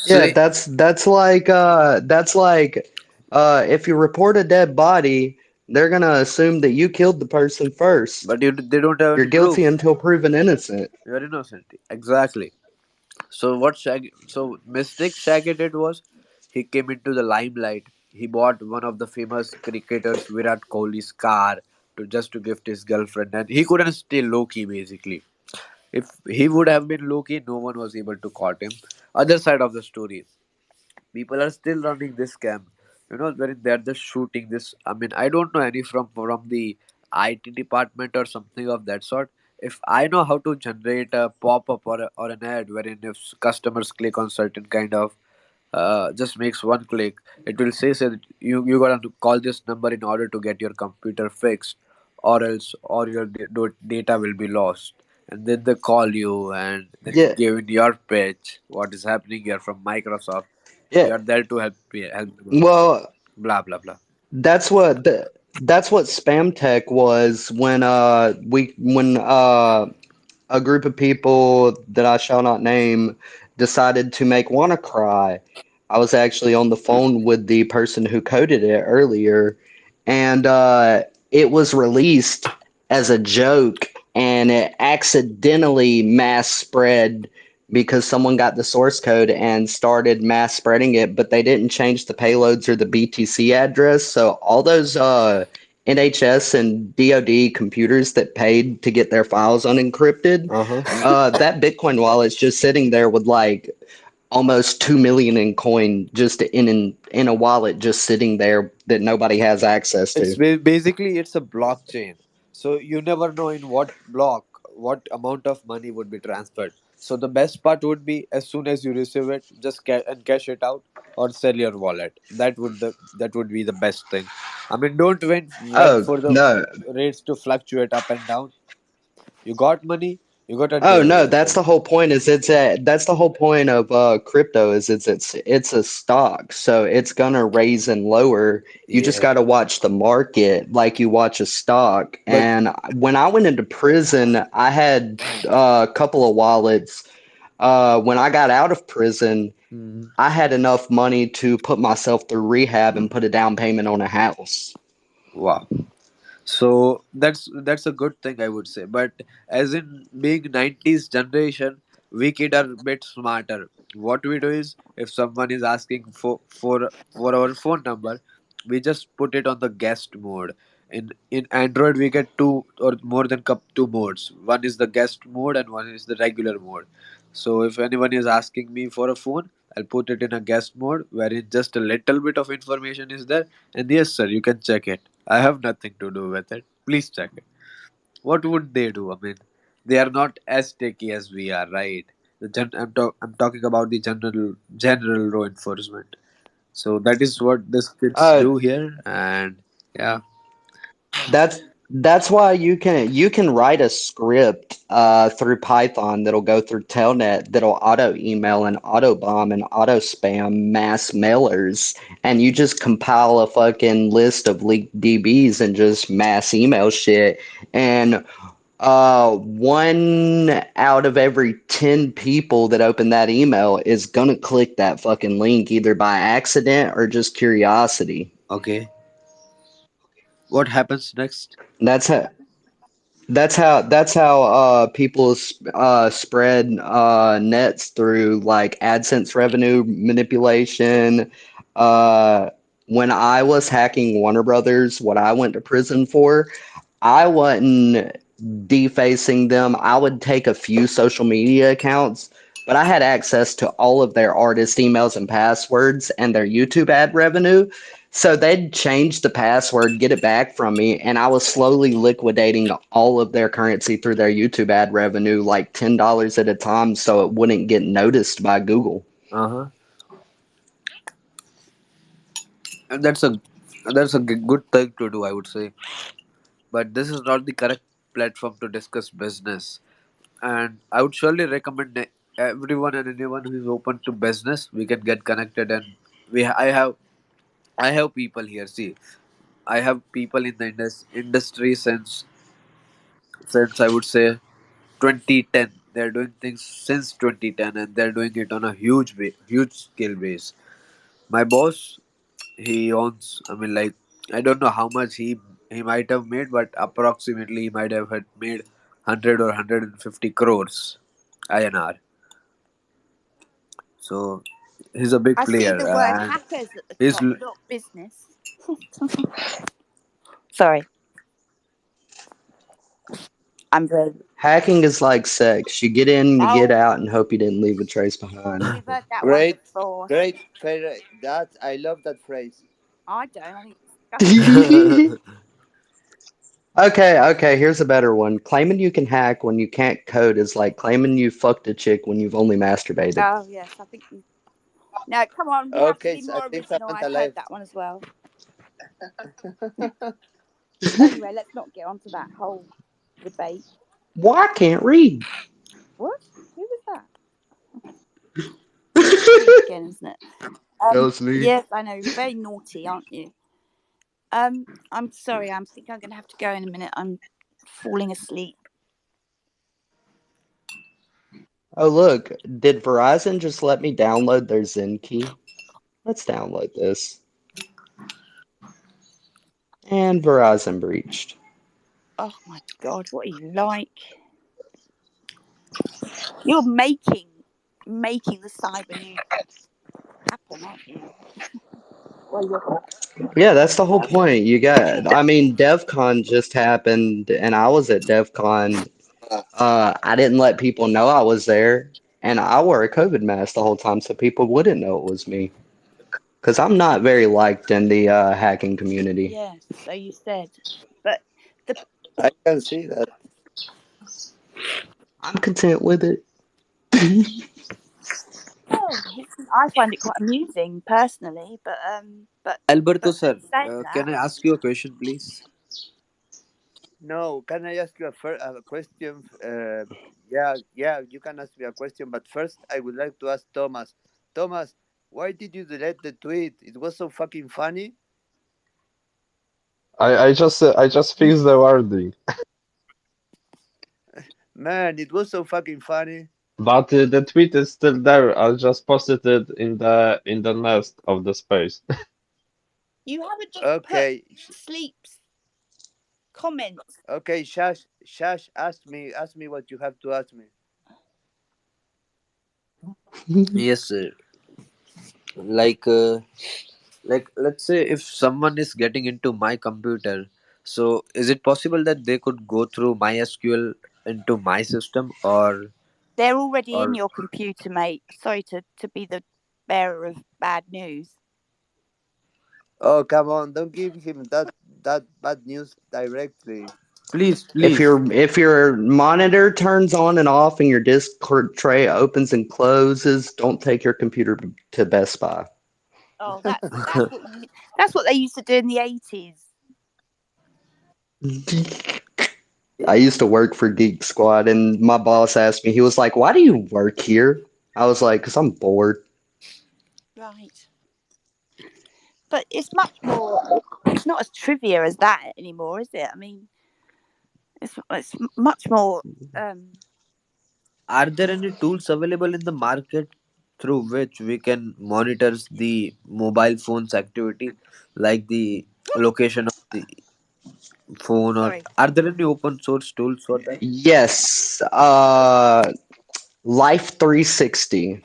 Yeah, See, that's like if you report a dead body, they're gonna assume that you killed the person first. but they don't have You're any guilty proof. until proven innocent. You're innocent. Exactly. So mistake Shaggy did was he came into the limelight. He bought one of the famous cricketers Virat Kohli's car to gift his girlfriend, and he couldn't stay low key basically. If he would have been low key, no one was able to caught him. Other side of the story, people are still running this scam. Wherein they're just shooting this. I mean, I don't know any from the IT department or something of that sort. If I know how to generate a pop-up or an ad wherein if customers click on certain kind of just makes one click, it will say that you got to call this number in order to get your computer fixed, or else or your data will be lost. And then they call you and then you Yeah, give in your pitch. What is happening here from Microsoft? yeah. We are there to help them out. Well, Blah blah blah. that's what spam tech was when a group of people that I shall not name decided to make WannaCry. I was actually on the phone with the person who coded it earlier, and it was released as a joke, and it accidentally mass spread because someone got the source code and started mass spreading it, but they didn't change the payloads or the BTC address. So all those NHS and DoD computers that paid to get their files unencrypted, Uh huh. that Bitcoin wallet's just sitting there with like almost 2 million in coin just in a wallet just sitting there that nobody has access It's to. basically it's a blockchain, so you never know in what block what amount of money would be transferred. So the best part would be as soon as you receive it, just cash it out or sell your wallet. That would be the best thing. I mean, don't wait Oh for the no. rates to fluctuate up and down. You got money, you got to Oh deal no, with that's it. the whole point is that's the whole point of crypto is it's a stock. So it's gonna raise and lower. You just Yeah, gotta watch the market like you watch a stock. but And when I went into prison, I had a couple of wallets. When I got out of prison, mm, I had enough money to put myself through rehab and put a down payment on a house. wow. So that's a good thing I would say. But as in being 90s generation, we kid are a bit smarter. What we do is if someone is asking for our phone number, we just put it on the guest mode. In Android we get two or more than two modes. One is the guest mode and one is the regular mode. So if anyone is asking me for a phone, I'll put it in a guest mode wherein just a little bit of information is there, and yes sir, you can check it. I have nothing to do with it. Please check it. what would they do? I mean, they are not as techy as we are, right? I'm talking about the general law enforcement. So that is what these kids Uh, do here, and yeah. That's that's why you can write a script through Python that'll go through Telnet that'll auto email and auto bomb and auto spam mass mailers, and you just compile a fucking list of leaked DBs and just mass email shit, and one out of every 10 people that open that email is gonna click that fucking link either by accident or just curiosity. Okay, what happens next? That's how that's how people spread nets through like AdSense revenue manipulation. Uh, when I was hacking Warner Brothers, what I went to prison for, I wasn't defacing them. I would take a few social media accounts, but I had access to all of their artist emails and passwords and their YouTube ad revenue. So they'd change the password, get it back from me, and I was slowly liquidating all of their currency through their YouTube ad revenue, like $10 at a time, so it wouldn't get noticed by Google. Uh huh. And that's a good thing to do, I would say. But this is not the correct platform to discuss business. And I would surely recommend everyone and anyone who is open to business. We can get connected, and I have people here. See, I have people in the industry since I would say 2010. They're doing things since 2010, and they're doing it on a huge scale base. My boss, he owns. I mean, like, I don't know how much he might have made, but approximately he might have had made 100 or 150 crores INR. So he's a big I see player, the word and hackers at the he's top, not business. Sorry, I'm very. Hacking is like sex. You get in, you get Oh, out, and hope you didn't leave a trace behind. we've heard that one Great, before. great, favorite. That I love that phrase. I don't. I think it's disgusting. Okay, okay, here's a better one. Claiming you can hack when you can't code is like claiming you fucked a chick when you've only masturbated. Oh yes, I think. No, come on. We have to Okay, be I more think original. Samantha I've heard left. that one as well. Anyway, let's not get onto that whole debate. Well, I can't read. What? Who was that? That You again, isn't it? was me. Yes, I know. You're very naughty, aren't you? I'm sorry. I think I'm going to have to go in a minute. I'm falling asleep. Oh, look, did Verizon just let me download their Zen key? Let's download this. And Verizon breached. Oh my God, what are you like? You're making the cyber news happen, aren't you? Well, you're. Yeah, that's the whole point. I mean, DevCon just happened, and I was at DevCon. I didn't let people know I was there, and I wore a COVID mask the whole time so people wouldn't know it was me. Because I'm not very liked in the hacking community. Yes, so you said, but the I can see that. I'm content with it. oh, I find it quite amusing personally, Alberto but sir. saying Can that, I ask you a question, please? No, can I ask you a question? Yeah, yeah, you can ask me a question, but first I would like to ask Thomas. Thomas, why did you delete the tweet? It was so fucking funny. I just fixed the wording, Man, it was so fucking funny. but the tweet is still there. I just posted it in the nest of the space. you haven't just put Okay, sleeps comments. okay, Shash, ask me what you have to ask me. Yes, sir. Like, let's say if someone is getting into my computer, so is it possible that they could go through MySQL into my system, They're already in or your computer, mate. Sorry to be the bearer of bad news. Oh, come on, don't give him that bad news directly. Please, If please. your monitor turns on and off and your disk tray opens and closes, don't take your computer to Best Buy. Oh, that's what they used to do in the 80s. I used to work for Geek Squad, and my boss asked me, he was like, "Why do you work here?" I was like, "Because I'm bored." Right. But it's much more. It's not as trivia as that anymore, is it? I mean, it's much more. Um, Are there any tools available in the market through which we can monitor the mobile phone's activity, like the location of the phone, or sorry. are there any open source tools for that? Yes, Life 360.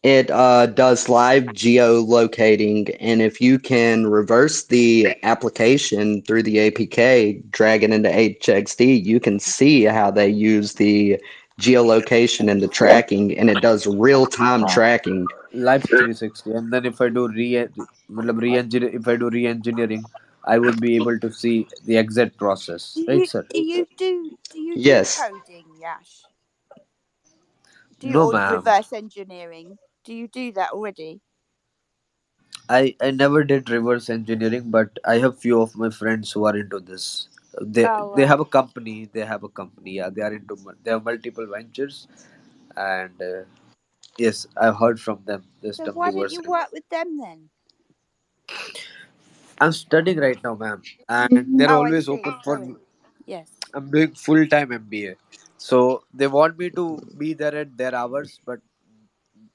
It does live geolocating, and if you can reverse the application through the APK, drag it into HXD, you can see how they use the geolocation and the tracking, and it does real-time tracking. Life 360, and then if I do re-engineer, if I do re-engineering, I would be able to see the exact process, right, sir? Do you do Yes, coding, Yash? Do you No, or ma'am. reverse engineering? Do you do that already? I never did reverse engineering, but I have few of my friends who are into this. Oh, They have right. a company. They have a company. Yeah, they are into. They have multiple ventures, and yes, I've heard from them this So term why don't reverse. you work with them then? I'm studying right now, ma'am, and they're Oh, I always see. open for. Sorry. Yes. I'm doing full time MBA, so they want me to be there at their hours, but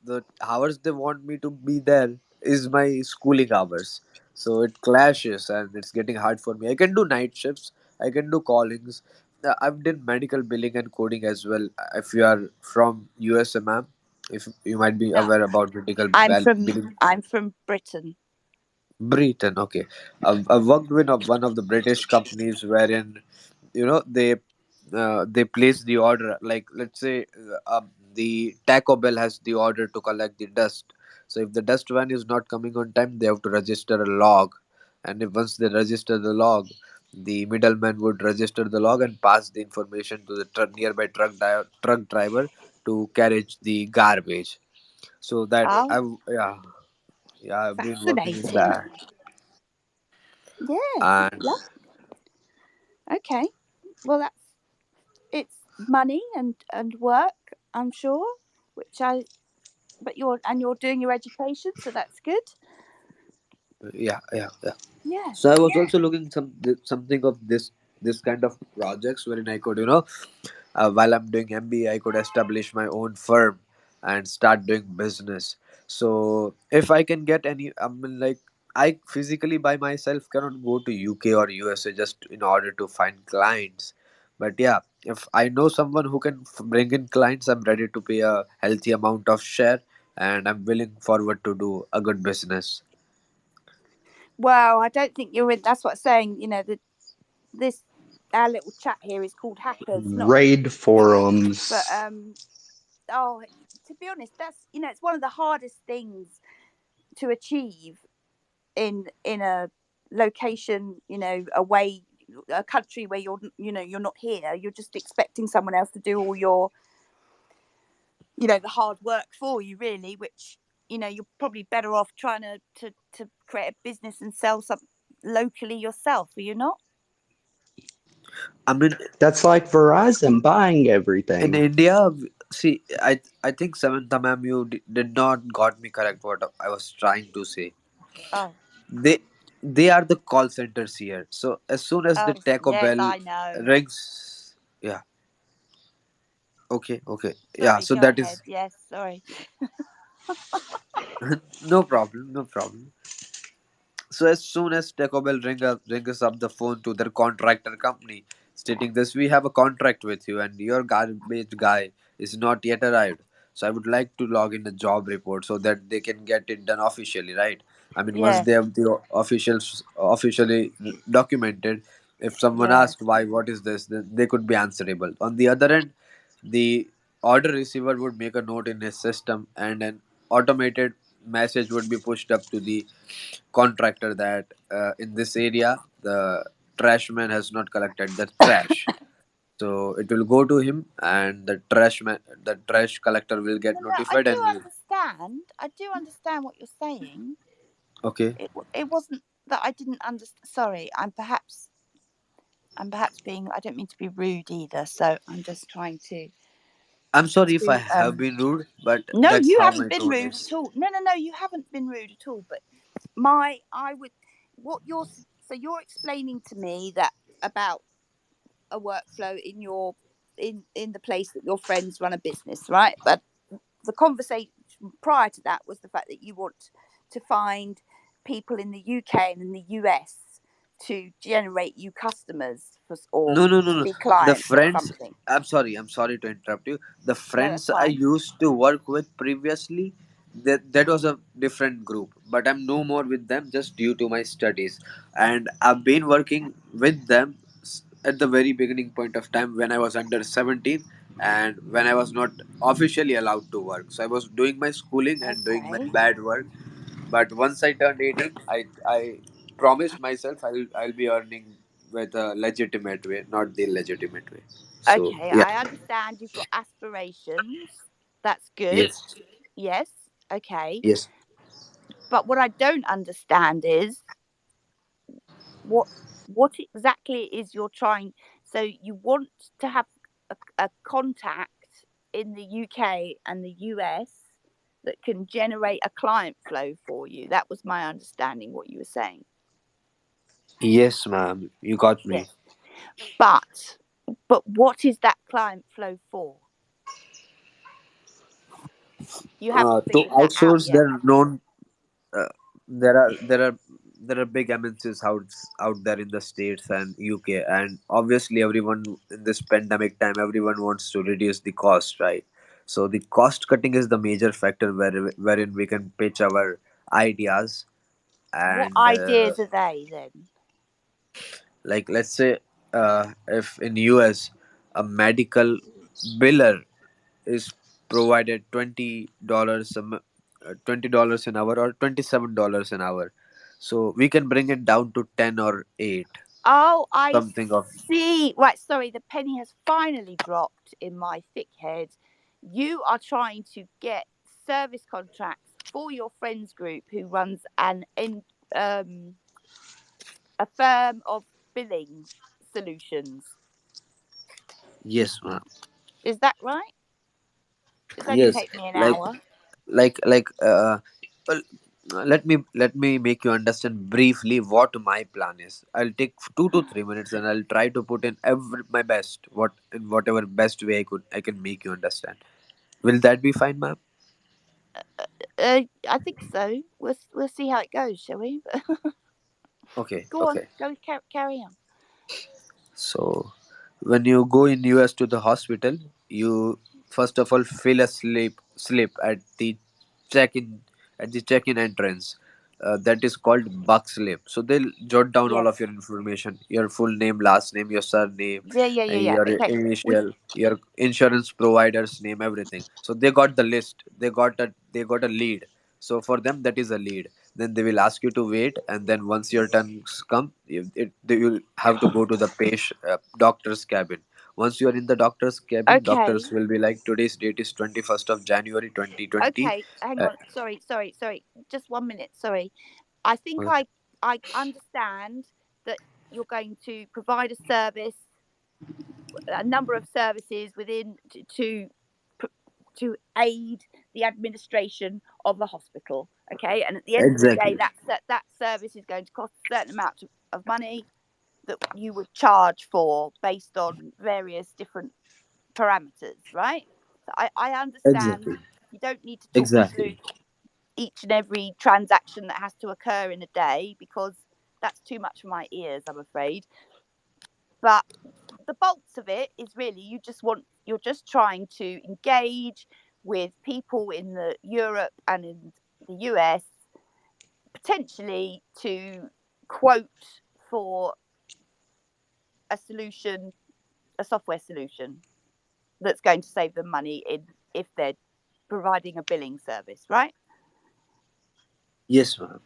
the hours they want me to be there is my schooling hours. So it clashes and it's getting hard for me. I can do night shifts, I can do callings. I've done medical billing and coding as well. If you are from USA, ma'am, if you might be No, aware about medical billing. I'm from Britain. Britain, okay. I've worked with one of the British companies wherein they place the order, like let's say the Taco Bell has the order to collect the dust. So if the dust van is not coming on time, they have to register a log, and if once they register the log, the middleman would register the log and pass the information to the nearby truck driver to carry the garbage. So that I Oh, yeah, yeah, I've been working in fascinating. that. Yeah. And Okay. Well, it's money and work, I'm sure, which I but you're doing your education, so that's good. yeah, yeah, yeah. Yeah. So I was also looking something of this kind of projects wherein I could, while I'm doing MBA, I could establish my own firm and start doing business. So if I can get any, I mean, like I physically by myself cannot go to UK or USA just in order to find clients. But yeah, if I know someone who can bring in clients, I'm ready to pay a healthy amount of share, and I'm willing forward to do a good business. Well, I don't think you're in. That's what I'm saying. This our little chat here is called hackers, not. raid But forums. oh, to be honest, that's it's one of the hardest things to achieve in a location, away, a country where you're not here. You're just expecting someone else to do all your, the hard work for you, really. Which you're probably better off trying to create a business and sell something locally yourself. Are you not? I mean, That's like Verizon buying in everything. India, see, I think Samantha ma'am, you did not got me correct. What I was trying to say, Oh, they they are the call centers here. So as soon as the oh, Taco yes, Bell I know. rings, yeah, okay, okay, yeah. Sorry, So go that ahead. is Yes, sorry. no problem, no problem. So as soon as Taco Bell rings up the phone to their contractor company, stating this, we have a contract with you, and your garbage guy is not yet arrived. So I would like to log in a job report so that they can get it done officially, right? I mean, once they Yes, have the officially documented, if someone yes. asked why, what is this, then they could be answerable. On the other end, the order receiver would make a note in his system, and an automated message would be pushed up to the contractor that in this area the trash man has not collected the trash. So it will go to him, and the trash collector will No, get no, I notified, do and will. understand. I do understand what you're saying. Okay. It wasn't that I didn't understand. Sorry, I'm perhaps being. I don't mean to be rude either. So I'm just trying I'm sorry if I to have been rude, but No, that's you how haven't my been tone rude is. at all. No, no, no, you haven't been rude at all. But my, I would, what you're, so you're explaining to me that about a workflow in your, in the place that your friends run a business, right? But the conversation prior to that was the fact that you want to find people in the UK and in the US to generate you customers for, or No, no, no, to no. be The clients or friends. something. I'm sorry. I'm sorry to interrupt you. The No, that's friends I fine. used to work with previously, that was a different group. But I'm no more with them just due to my studies. And I've been working with them at the very beginning point of time when I was under 17, and when I was not officially allowed to work. So I was doing my schooling and doing my Okay. bad work. But once I turned 18, I promised myself I'll be earning with a legitimate way, not the illegitimate way. So Okay, yeah, I understand you've got aspirations. That's good. yes, Yes. Okay. yes, But what I don't understand is what what exactly is you're trying, so you want to have a contact in the UK and the US that can generate a client flow for you. That was my understanding what you were saying. yes, ma'am. You got me. Yes. But what is that client flow for? You haven't To figured that out outsource yet. their known, uh, there are big MNCs out there in the states and UK, and obviously everyone in this pandemic time, everyone wants to reduce the cost, right? So the cost cutting is the major factor wherein we can pitch our ideas. What And ideas are they then? like, let's say, if in US a medical biller is provided $20 $20 an hour, or $27 an hour, so we can bring it down to 10 or 8, Oh, I something of. see. Right, sorry, the penny has finally dropped in my thick head. You are trying to get service contracts for your friends group who runs um, a firm of billing solutions. Yes, ma'am. Is that right? It's only Yes, take me an like hour. like well, let me make you understand briefly what my plan is. I'll take 2 to 3 minutes, and I'll try to put in my best, what in whatever best way I can make you understand. Will that be fine, ma'am? I think so. We'll see how it goes, shall we? Okay, Go on, okay. go carry on. So, when you go in US to the hospital, you first of all fill a slip check-in at the check-in entrance. That is called buck slip. So they'll jot down all Yes. of your information: your full name, last name, your surname, Yeah, yeah, yeah, yeah. your Okay. We initial, your insurance provider's name, everything. So they got the list. They got a lead. So for them, that is a lead. Then they will ask you to wait, and then once your turns come, they will have to go to the doctor's cabin. Once you are in the doctor's cabin, okay. doctors will be like, today's date is 21st of January 2020. Okay, hang uh, on. Sorry. Just 1 minute. Sorry. I think okay. I understand that you're going to provide a service, a number of services within to aid the administration of the hospital. Okay, and at the end of the day, Exactly. that service is going to cost a certain amount of money that you would charge for based on various different parameters, right? So I understand Exactly. you don't need to talk me through Exactly. each and every transaction that has to occur in a day because that's too much for my ears, I'm afraid. But the bolts of it is really you're just trying to engage with people in the Europe and in the US potentially to quote for a solution, a software solution that's going to save them money in if they're providing a billing service, right? Yes, ma'am.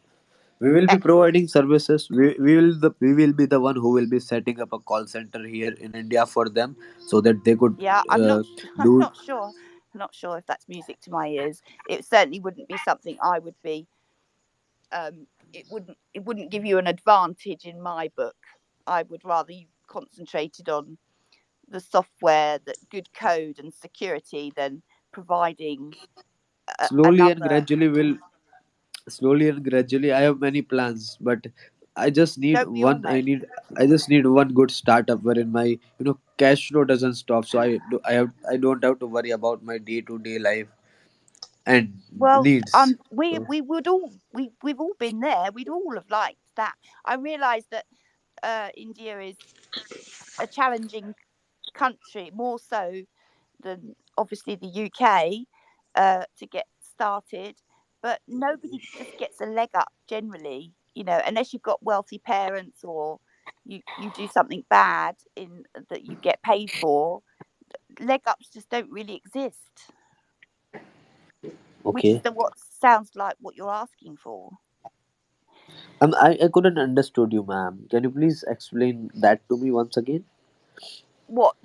We will be Excellent. providing services. We will be the one who will be setting up a call center here in India for them, so that they could Yeah, I'm not. I'm do. not sure. I'm not sure if that's music to my ears. It certainly wouldn't be something I would be. It wouldn't. It wouldn't give you an advantage in my book. I would rather you concentrated on the software, that good code and security, than providing Slowly and another. gradually will slowly and gradually I have many plans, but I just need Don't we all, one. I mate? need. I just need one good startup wherein my cash flow doesn't stop. So I don't have to worry about my day to day life and Well, needs. So, we would all we've all been there. We'd all have liked that. I realise that India is a challenging country, more so than obviously the UK, to get started. But nobody just gets a leg up generally, unless you've got wealthy parents, or you do something bad in that you get paid for. Leg ups just don't really exist, which is okay. what sounds like what you're asking for. I couldn't understood you, ma'am. Can you please explain that to me once again? What,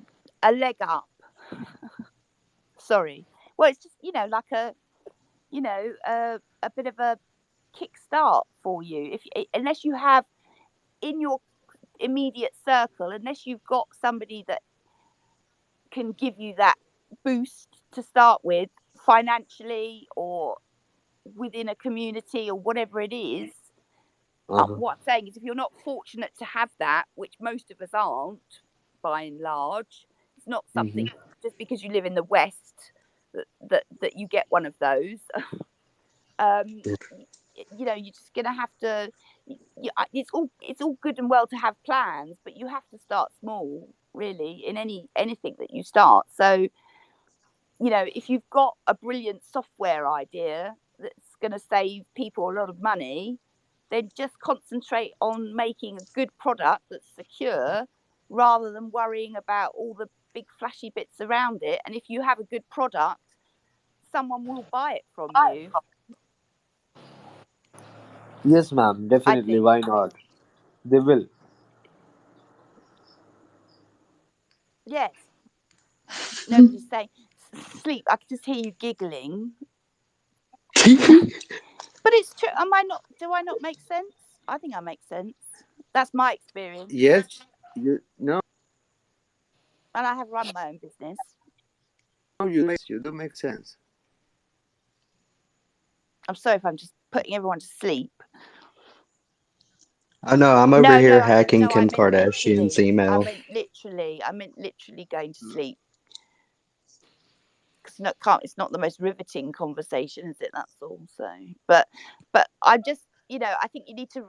a leg up? Sorry. Well, it's just like a bit of a kickstart for you. Unless you have in your immediate circle, unless you've got somebody that can give you that boost to start with, financially or within a community or whatever it is. Uh-huh. What I'm saying is, if you're not fortunate to have that, which most of us aren't by and large, it's not something Mm-hmm. just because you live in the West that you get one of those. um, you're just gonna have to. It's all good and well to have plans, but you have to start small, really, in anything that you start. So, if you've got a brilliant software idea that's going to save people a lot of money, then just concentrate on making a good product that's secure, rather than worrying about all the big flashy bits around it. And if you have a good product, someone will buy it from you, Yes, ma'am. I Definitely. think. Why not? They will. Yes, nobody's saying sleep. I can just hear you giggling. But it's true. Am I not? Do I not make sense? I think I make sense. That's my experience, Yes, you no, and I have run my own business. you do make sense. I'm sorry if I'm just putting everyone to sleep. I know, I'm over No, here no, hacking no. I Kim meant Kardashian's literally. I email. meant literally. I meant literally going to sleep, because it's not the most riveting conversation, is it? That's all. So, but I just, I think you need to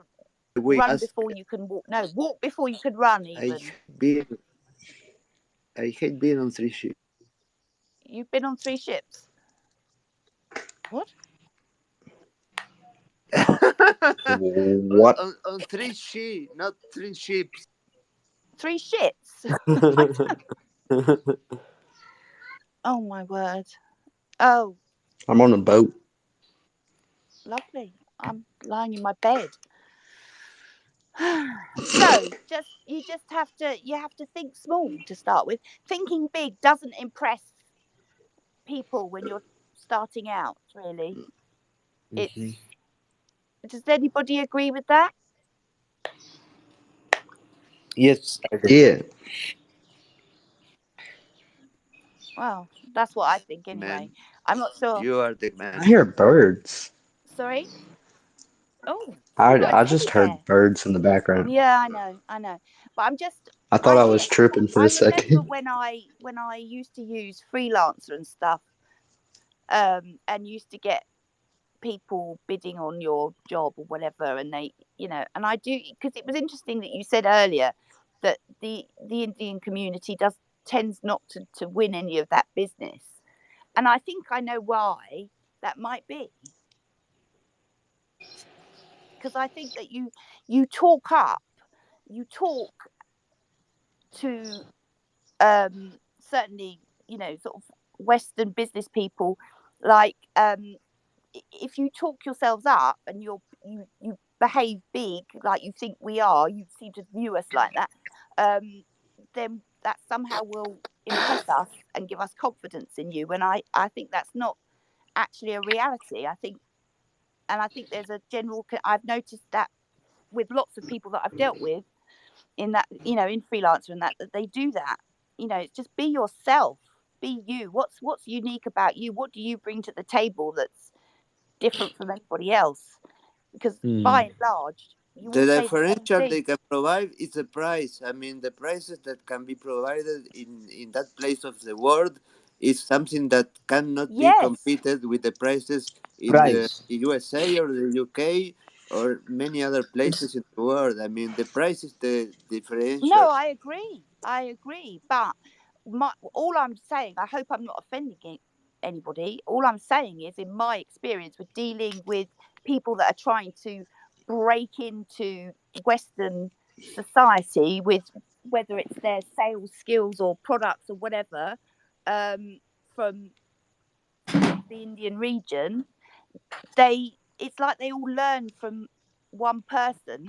We run ask. before you can walk. No, walk before you can run. I Even hate being I hate being on three ships. you've been on 3 ships. What? What? On three not three ships. 3 ships? I don't. Oh my word. Oh, I'm on a boat. lovely. I'm lying in my bed. So you have to think small to start with. Thinking big doesn't impress people when you're starting out, really. Mhm. It's Does anybody agree with that? Yes, I do. Yeah, Well, that's what I think anyway. Man, I'm not sure. you are the I man. hear birds. Sorry. Oh, I, you got a I teddy just heard bear. birds in the background. Yeah, I know, but I thought I I hear was tripping for I a remember second. when I used to use freelancer and stuff, and used to get people bidding on your job or whatever, and and I do, because it was interesting that you said earlier that the Indian community does tends not to win any of that business, and I think I know why that might be, because I think that you talk up, you talk to, certainly, sort of Western business people, like, if you talk yourselves up and you behave big, like you think we are, you seem to view us like that, then that somehow will impress us and give us confidence in you. And I think that's not actually a reality. I think there's a general, I've noticed that with lots of people that I've dealt with in that, in freelancer and that they do that. It's just be yourself, be you. What's unique about you? What do you bring to the table that's different from anybody else? Because Hmm. by and large, you The all say the same differential thing. they can provide is the price. I mean, the prices that can be provided in that place of the world is something that cannot be Yes. competed with the prices in the Price. USA or the UK or many other places in the world. I mean, the price is the differential. No, I agree. I agree. But all I'm saying, I hope I'm not offending anybody. All I'm saying is, in my experience with dealing with people that are trying to break into Western society with whether it's their sales skills or products or whatever, from the Indian region, it's like they all learn from one person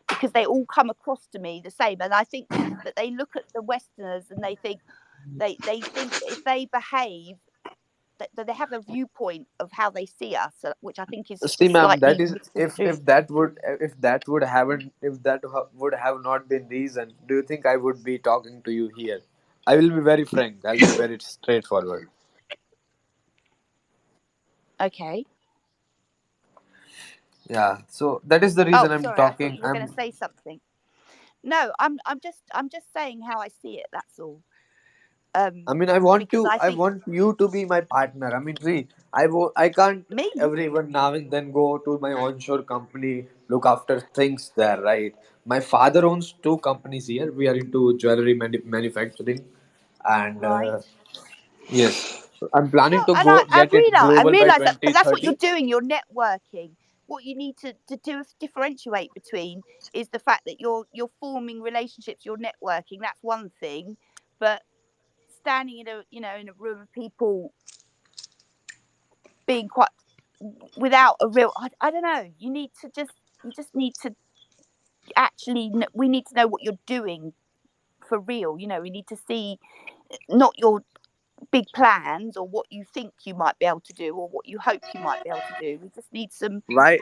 because they all come across to me the same. And I think that they look at the Westerners and they think that if they behave, that they have a viewpoint of how they see us, which I think is See, ma'am, that slightly is misconstrued. if that would have not been reason, do you think I would be talking to you here? I will be very frank. I'll be very straightforward. Okay. Yeah. So that is the reason Oh, I'm sorry. I thought talking. you were going to say something. No, I'm just saying how I see it. That's all. I mean, I want Because to. I I think want you to be my partner. I mean, see, I can't me. everyone now and then go to my onshore company, look after things there, right? My father owns two companies here. We are into jewelry manufacturing, and Right. yes, I'm No, planning to and go I get it realise global by that that's what you're 2030. doing. You're networking. What you need to do differentiate between is the fact that you're forming relationships. You're networking. That's one thing, but standing in a room of people being quite without a real I don't know. You just need to actually we need to know what you're doing for real. We need to see not your big plans or what you think you might be able to do or what you hope you might be able to do. We just need some. Why?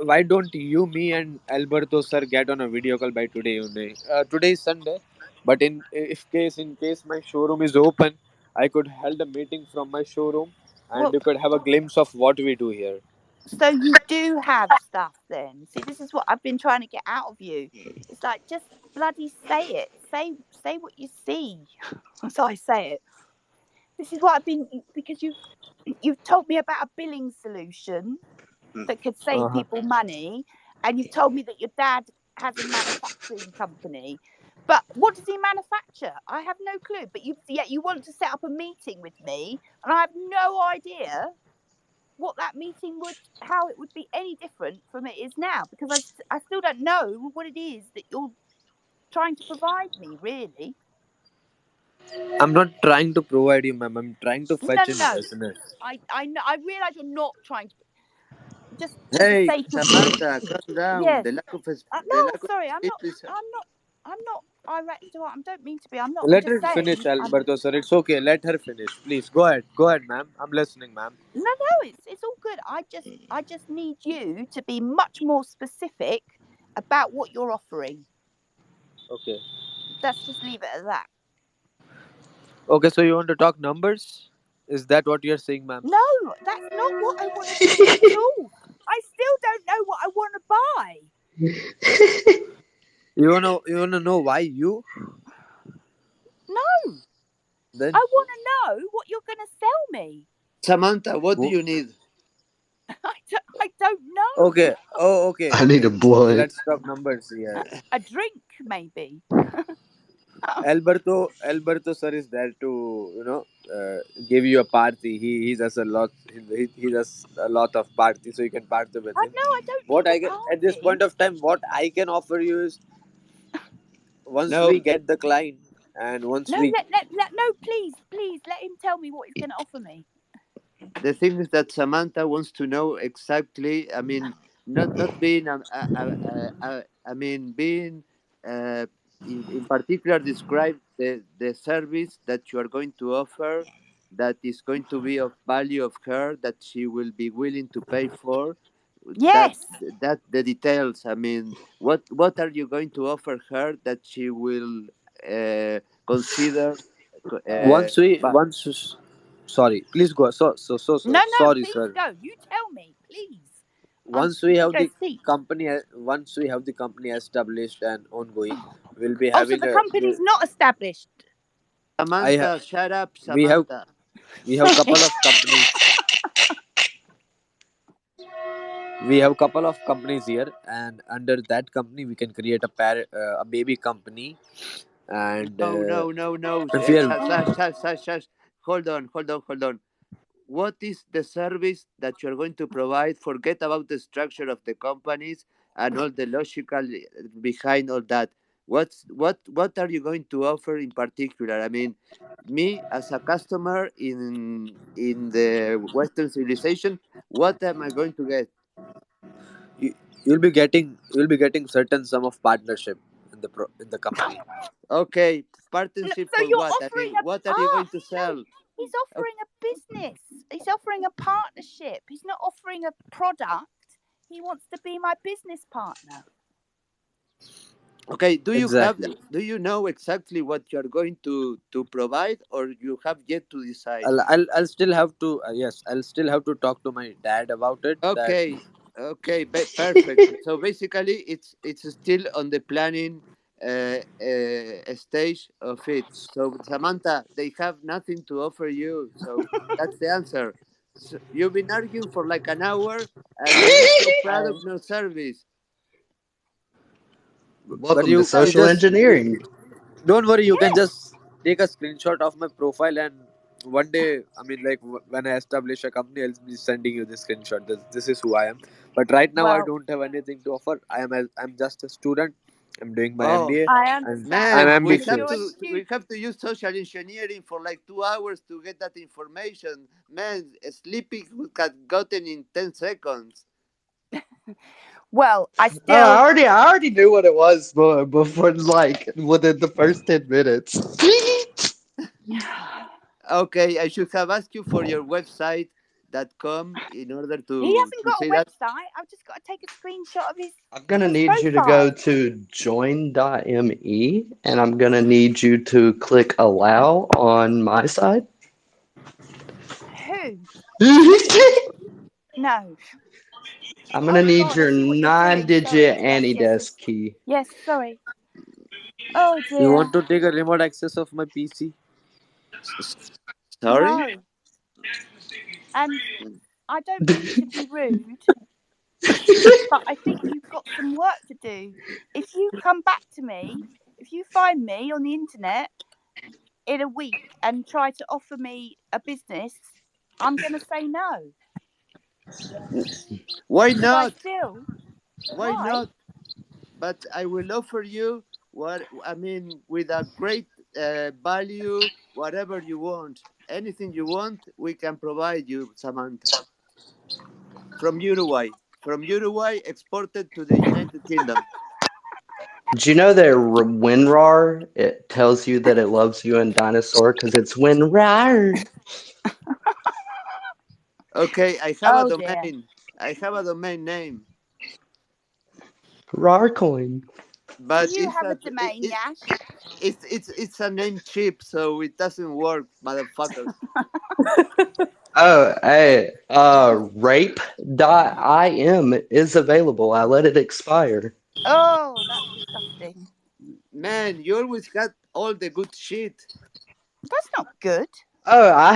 Why don't you, me, and Alberto sir get on a video call by today only? Today is Sunday, but in case my showroom is open, I could held a meeting from my showroom, and Well, you could have a glimpse of what we do here. so you do have stuff then. See, this is what I've been trying to get out of you. It's like just bloody say it. Say what you see. So I say it. This is what I've been because you've told me about a billing solution that could save Uh-huh. people money, and you've told me that your dad has a manufacturing company. But what does he manufacture? I have no clue. But yet you want to set up a meeting with me, and I have no idea what that meeting how it would be any different from it is now, because I still don't know what it is that you're trying to provide me, really. I'm not trying to provide you, ma'am. I'm trying to No, fetch no, in no. business. I know. I realize you're not trying to. Just for the Hey, sake of Samantha, calm down. yes. No, The lack of sorry, speed is. I'm not. I'm not irate. I don't mean to be. I'm not. I'm Let just her finish, saying. Alberto sir. It's okay. Let her finish, please. Go ahead. Go ahead, ma'am. I'm listening, ma'am. No, no. It's all good. I just need you to be much more specific about what you're offering. Okay. Let's just leave it at that. Okay. So you want to talk numbers? Is that what you're saying, ma'am? No, that's not what I want to talk at all. I still don't know what I want to buy. You wanna know why you? No, Then I want to know what you're going to sell me. Samantha, what do Wo- you need? I don't know. okay. Oh, okay, I need okay. a Okay. blunt. Let's talk numbers here. A drink, maybe. Alberto sir is there to give you a party. He does a lot. He does a lot of party, so you can party with I him. no, I don't What need I a can at this party. point of time, what I can offer you is once No, we get the client and once No, we no, please, let him tell me what he's going to offer me. the thing is that Samantha wants to know exactly. I mean, not being I mean being uh, in particular describe the service that you are going to offer that is going to be of value of her that she will be willing to pay for that Yes. that the details. I mean, what are you going to offer her that she will consider uh, Once we but once Sorry, please go. No, no, Sorry, please sir. go. You tell me, please. I'm Once we have ego the seat. once we have the company established and ongoing, we'll be Oh, so having the a company's not established. I ha, Samantha, shut up, we have Samantha. we have Sorry. couple of companies. We have couple of companies here, and under that company we can create a baby company. And No, no, no, no. if we are Shush. Hold on. What is the service that you're going to provide? Forget about the structure of the companies and all the logical behind all that. What are you going to offer in particular? I mean, me as a customer in the Western civilization, what am I going to get? you, you'll be getting certain sum of partnership in in the company. Okay, No, partnership so for you're what? I offering mean, a what are you going to no, sell? he's O- offering a business. He's offering a partnership. He's not offering a product. He wants to be my business partner. Okay, Exactly. do you know exactly what you're going to provide, or you have yet to decide? I'll still have to yes, I'll still have to talk to my dad about it. That Okay, okay, perfect. So basically, it's still on the planning stage of it. So Samantha, they have nothing to offer you. So that's the answer. So you've been arguing for like an hour, and there is no product, Oh. no service. but Welcome to So you social just engineering. don't worry. You can yeah. just take a screenshot of my profile, and one day, I mean, like when I establish a company, I'll be sending you this screenshot. This is who I am. But right now, I Well, don't have anything to offer. I'm just a student. I'm doing my Oh, MBA, I and understand I'm man, that because you're a ambitious. we student. have to use social engineering for like 2 hours to get that information. Man, sleeping we got gotten in 10 seconds. Well, I Oh, still. I already knew what it was before like within the first 10 minutes. Okay, I should have asked you for your website.com in order He hasn't to got a see that. website. I've just got to take a screenshot I'm of gonna his need you to go profile. to join.me and I'm gonna need you to click allow on my side. Who? I'm No. gonna Oh need God, I your see what you're doing. Sorry. nine-digit Yes, yes, yes. AnyDesk key. Yes, sorry. Oh You want dear. to take a remote access of my PC? S- Sorry? No. And I don't mean to be rude, but I think you've got some work to do. If you come back to me, if you find me on the internet in a week and try to offer me a business, I'm going to say no Why because I not? still. Why Why? not? But I will offer you what I mean with a great value, whatever you want. Anything you want, we can provide you, Samantha. From Uruguay. From Uruguay, exported to the United Kingdom. Did you know that WinRAR it tells you that it loves you in dinosaur because it's WinRAR. Okay, I have a Oh dear. domain. I have a domain name, RARcoin. Do but you have a domain, Yash? it's a name chip, so it doesn't work, motherfuckers. Oh, hey, rape.im is available. I let it expire. Oh, that's disgusting. Man, you always got all the good shit. That's not good. Oh, I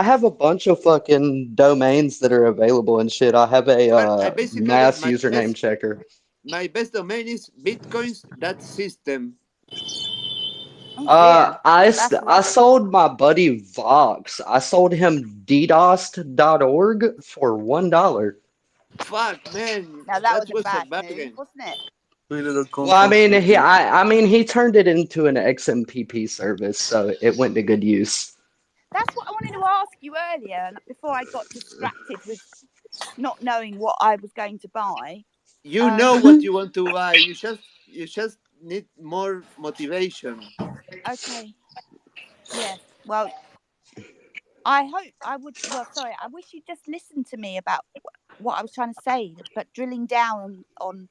have a bunch of fucking domains that are available and shit. I have a Well, I basically mass username checker. my best domain is bitcoins that system. Oh dear. That's I lovely. sold my buddy Vox. I sold him DDoS.org for $1. Fuck, man, Now that that was a was a bad move, bargain. wasn't it? Twitter.com Well, I slash mean, Twitter. I mean, he turned it into an XMPP service, so it went to good use. That's what I wanted to ask you earlier, and before I got distracted with. not knowing what I was going to buy. You know Um, what you want to buy. You just need more motivation. okay. Yes. Well, I hope I would. Well, sorry. I wish you'd just listened to me about what I was trying to say, but drilling down on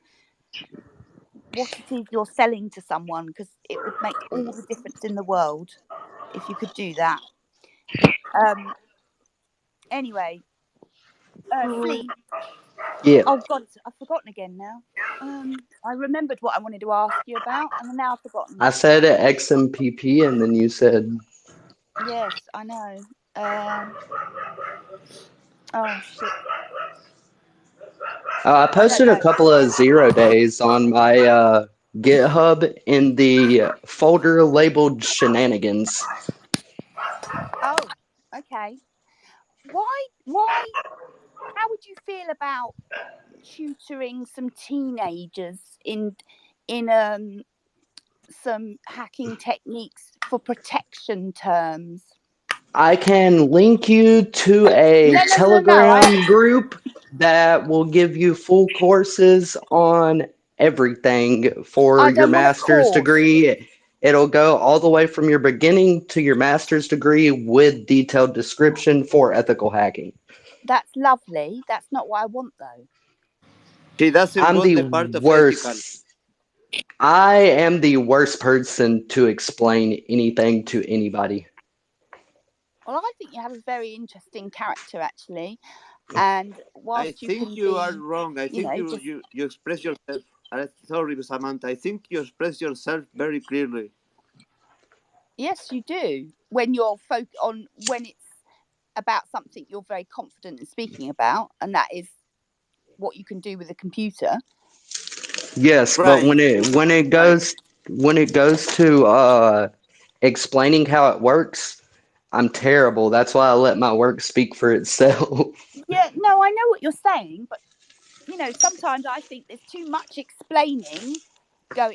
what it is you're selling to someone, because it would make all the difference in the world if you could do that. Um. Anyway, Flea. Yeah. Oh God, I've forgotten again now. I remembered what I wanted to ask you about, and now I've forgotten. I said XMPP, and then you said, Yes, I know. Oh shit. I I don't posted a know. couple of 0 days on my GitHub in the folder labeled shenanigans. Oh, okay. Why? How would you feel about tutoring some teenagers in some hacking techniques for protection terms? I can link you to a No. Telegram group that will give you full courses on everything for I your don't want a master's course. degree. It'll go all the way from your beginning to your master's degree with detailed description for ethical hacking. That's lovely. That's not what I want though. She doesn't I'm want the the part of ethical. worst. I am the worst person to explain anything to anybody. Well, I think you have a very interesting character actually, and I whilst you think can you are be, wrong. I think you just you, you express yourself. Sorry, Samantha. I think you express yourself very clearly. yes, you do when you're when it's about something you're very confident in speaking about, and that is what you can do with a computer. Yes, but Right. Right. when it goes to explaining how it works, I'm terrible. That's why I let my work speak for itself. Yeah, no, I know what you're saying, but sometimes I think there's too much explaining. Go,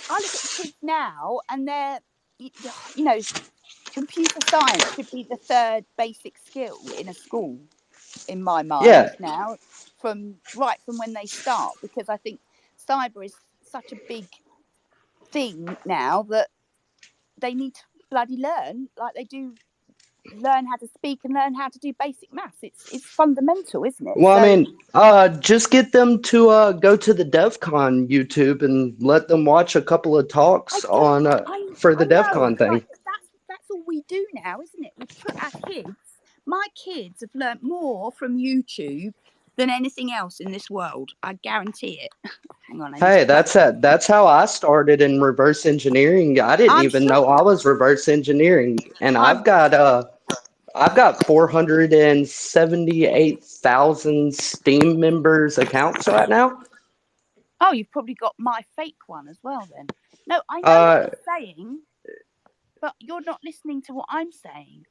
I look at the kids now, and they're, you know, computer science should be the third basic skill in a school, in my mind Yeah. now, from when they start, because I think cyber is such a big thing now that they need to bloody learn, like they do learn how to speak and learn how to do basic maths. It's fundamental, isn't it? Well, I So mean, just get them to go to the DEF CON YouTube and let them watch a couple of I talks don't. on for the I DEF know, CON but thing. that's all we do now, isn't it? We put our kids. My kids have learnt more from YouTube than anything else in this world. I guarantee it. Hang on, I need to Hey, plug. that's how I started in reverse engineering. I didn't I'm even know I sure. was reverse engineering, and I'm. I've got 478,000 Steam members accounts right now. Oh, you've probably got my fake one as well. Then. No, I know what Uh, you're saying, but you're not listening to what I'm saying.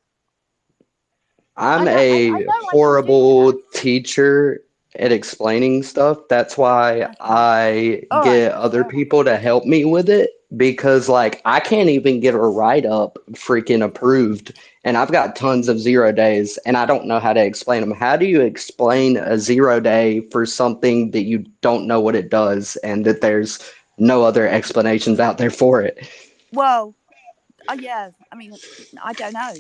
I'm I a know I can do horrible that. teacher at explaining stuff. That's why Okay. I All right. get other Fair enough. people to help me with it because, like, I can't even get a write up freaking approved. And I've got tons of 0 days and I don't know how to explain them. How do you explain a 0 day for something that you don't know what it does and that there's no other explanations out there for it? Well, yeah. I mean, I don't know.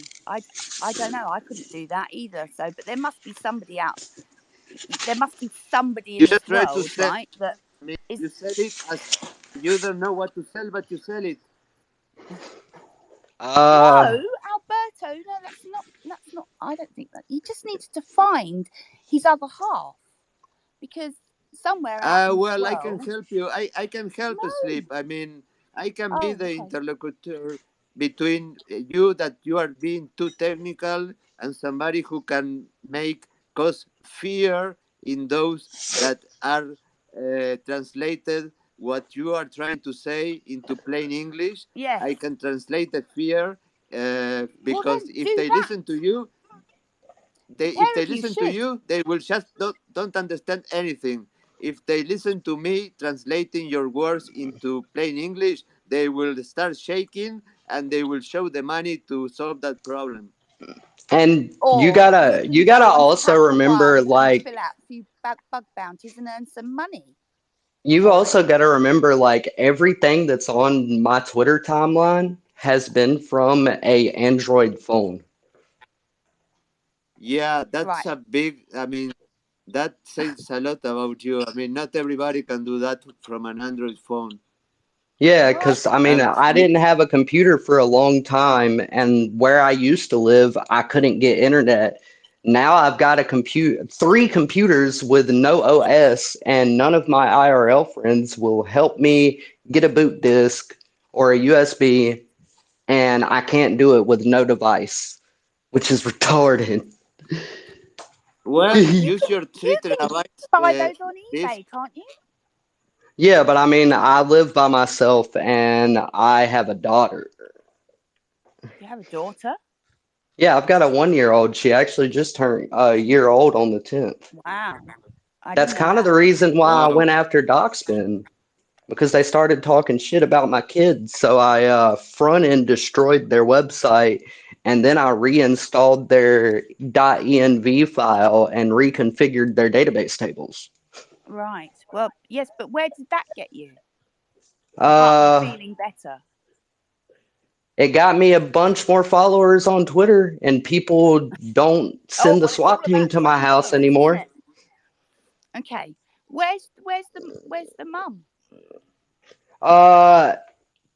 I don't know. I couldn't do that either. So, but there must be somebody out. There must be somebody You in just this try to world, sell. right? That I mean, is. you sell it as you don't know what to sell, but you sell it. No, Uh, Alberto. No, that's not. That's not. I don't think that. He just needs to find his other half, because somewhere out in this Well, I can world. help you. I can help No. sleep. I mean, I can be Oh, the okay. interlocutor between you that you are being too technical and somebody who can make cause fear in those that are translated what you are trying to say into plain English. Yes. I can translate the fear Well, because then if do they that. listen to you, The if pair they of you listen to should. you, they will just don't understand anything. If they listen to me translating your words into plain English, they will start shaking and they will show the money to solve that problem. And you Or you gotta can you go gotta onto also remember, HackerOne and like, fill out a few bug bounties and earn some money. you've All right. also got to remember, like, everything that's on my Twitter timeline has been from a Android phone. Yeah, that's Right. a big. I mean, that says a lot about you. I mean, not everybody can do that from an Android phone. Yeah, Well, because I mean, And I didn't have a computer for a long time, and where I used to live, I couldn't get internet. Now I've got a three computers with no OS, and none of my IRL friends will help me get a boot disk or a USB, and I can't do it with no device, which is retarded. well, use your you three can terabytes buy those on disk. eBay, can't you? Yeah, but I mean, I live by myself and I have a daughter. You have a daughter? Yeah, I've got a 1 year old. She actually just turned a year old on the 10th. Wow. I That's didn't know kind of that. the reason why I Wow. went after Docspin, because they started talking shit about my kids. So I front end destroyed their website, and then I reinstalled their .env file and reconfigured their database tables. Right. Well, yes, but where did that get you? Apart from Uh, feeling better. it got me a bunch more followers on Twitter, and people don't Oh, send the well, it's all SWAT team about to my house followers, isn't anymore. it? Okay. Where's the mum? Uh,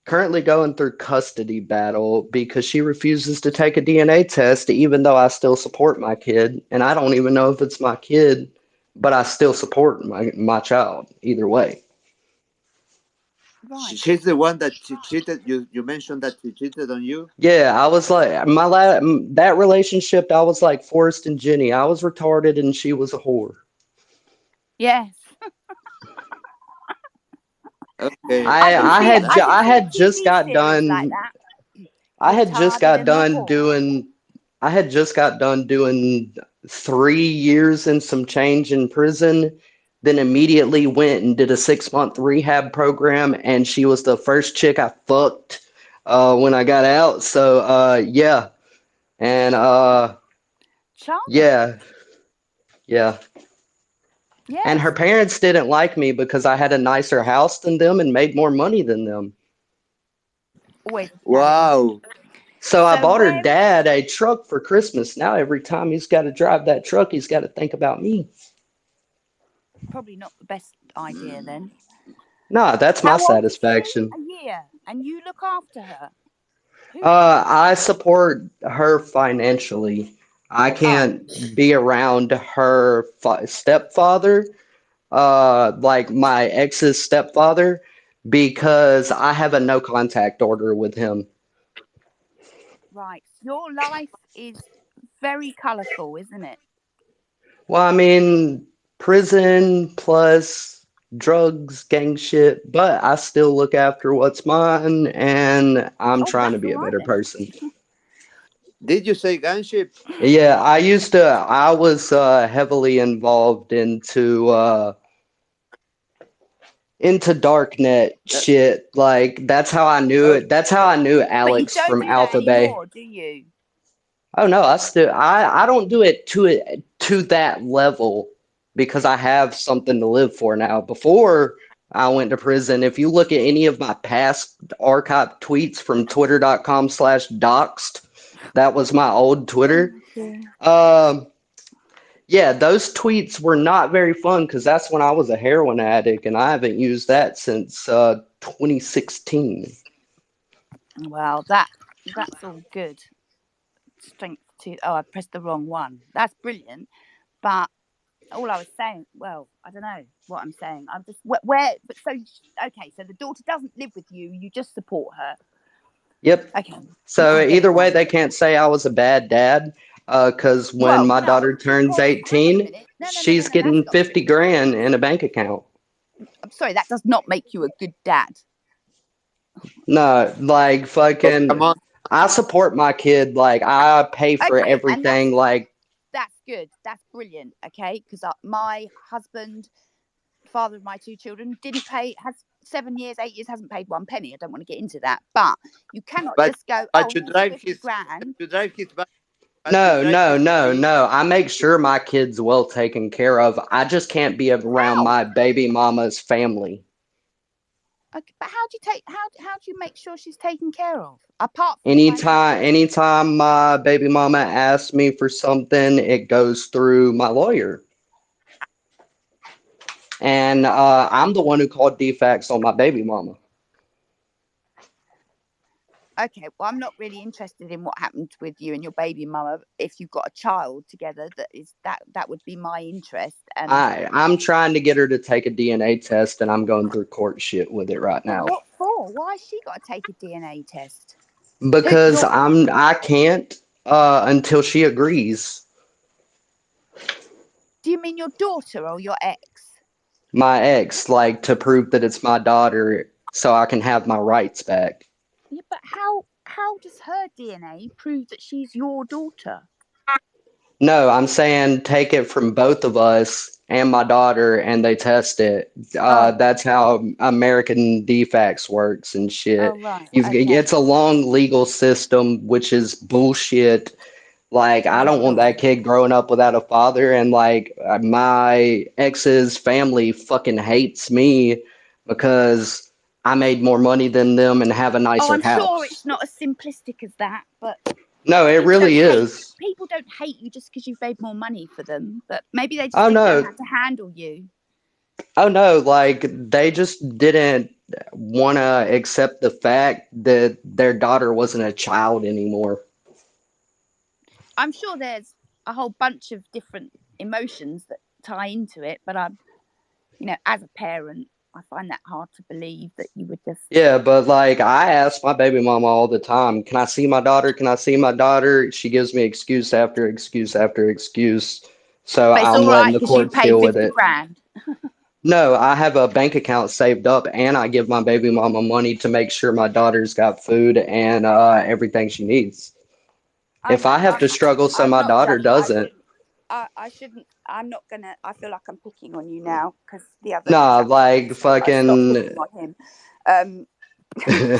Currently going through custody battle because she refuses to take a DNA test, even though I still support my kid, and I don't even know if it's my kid, but I still support my child either way. Right. She's the one that she cheated. You mentioned that she cheated on you. Yeah, I was like that relationship. I was like Forrest and Jenny. I was retarded and she was a whore. Yes. Okay, I can see it. I can I see a had just TV got series like done. that. I had just Retarded got and the done whore. doing I had just got done doing 3 years and some change in prison, then immediately went and did a 6 month rehab program, and she was the first chick I fucked when I got out. So yeah, and Charming. yeah, yeah. And her Yes. parents didn't like me because I had a nicer house than them and made more money than them. Always a challenge. wow. So I So bought her where is dad a truck for Christmas. Now every time he's got to drive that truck, he's got to think about me. probably not the best idea then. Nah, that's my How old is she? satisfaction. A year. And you look after her. Who I support her financially. I oh can't be around her stepfather, like my ex's stepfather, because I have a no contact order with him. right. Your life is very colourful, isn't it? Well, I mean, prison plus drugs, gang shit, but I still look after what's mine, and I'm Oh, trying to that's be all a right better then. person. Did you say gunship? Yeah, I was heavily involved into darknet Uh, shit. Like that's how I knew oh, it. That's how I knew But you Alex don't from do that Alpha Bay. anymore, do you? Oh no, I don't do it to that level because I have something to live for now. Before I went to prison, if you look at any of my past archive tweets from twitter.com/doxed, that was my old Twitter. Oh dear. Um Yeah, those tweets were not very fun because that's when I was a heroin addict, and I haven't used that since 2016. Well, that's all good. Strength to I pressed the wrong one. That's brilliant. But all I was saying, well, I don't know what I'm saying. I'm just but so okay. So the daughter doesn't live with you. You just support her. Yep. Okay, So I get it either way, now. they can't say I was a bad dad because when Well, my daughter no, turns because hang on a 18, minute. No, no, no, no, she's no. That's getting not 50 true. grand in a bank account. I'm sorry. That does not make you a good dad. No, like oh, come fucking, on. I support my kid. Like I pay for Okay, and everything. Like, that's good. That's brilliant. Okay, because my husband, father of my two children, didn't pay. Has 7 years, 8 years, hasn't paid one penny. I don't want to get into that, but you cannot But just go. but Oh, you here's drive 50 his but grand. you drive his bike. But you No, try to no, no, speak. no. I make sure my kid's well taken care of. I just can't be around How? my baby mama's family. Okay, but how do you take how do you make sure she's taken care of apart from Anytime, financially? anytime my baby mama asks me for something, it goes through my lawyer. And I'm the one who called defects on my baby mama. Okay, well, I'm not really interested in what happened with you and your baby mama. If you've got a child together, that would be my interest. And I'm trying to get her to take a DNA test, and I'm going through court shit with it right but now what for? Why has she got to take a DNA test? Who because your I can't until she agrees. do you mean your daughter or your ex? My ex, like to prove that it's my daughter, so I can have my rights back. Yeah, but how does her DNA prove that she's your daughter? No, I'm saying take it from both of us and my daughter, and they test it. Oh, That's how American defects works and oh shit. right, okay. It's a long legal system, which is bullshit. Like, I Oh don't want Lord. that kid growing up without a father, and like my ex's family fucking hates me because I made more money than them and have a Oh, nicer I'm sure house. it's not as simplistic as that, but No, it people don't really hate is. people don't hate you just because you've made more money for them, but maybe they just Oh didn't know no, how to handle you. oh no, like they just didn't want to accept the fact that their daughter wasn't a child anymore. I'm sure there's a whole bunch of different emotions that tie into it, but I'm, as a parent, I find that hard to believe that you would just. Yeah, but like I ask my baby mama all the time, can I see my daughter? Can I see my daughter? She gives me excuse after excuse after excuse. So But it's I'm all letting right the because you courts pay deal with 50 it. grand. No, I have a bank account saved up and I give my baby mama money to make sure my daughter's got food and everything she needs. I If know. I have to struggle so I'm my not daughter judging. doesn't, I shouldn't. I'm not gonna. I feel like I'm picking on you now because the other nah, chap said like so. I stopped fucking picking on him. Um,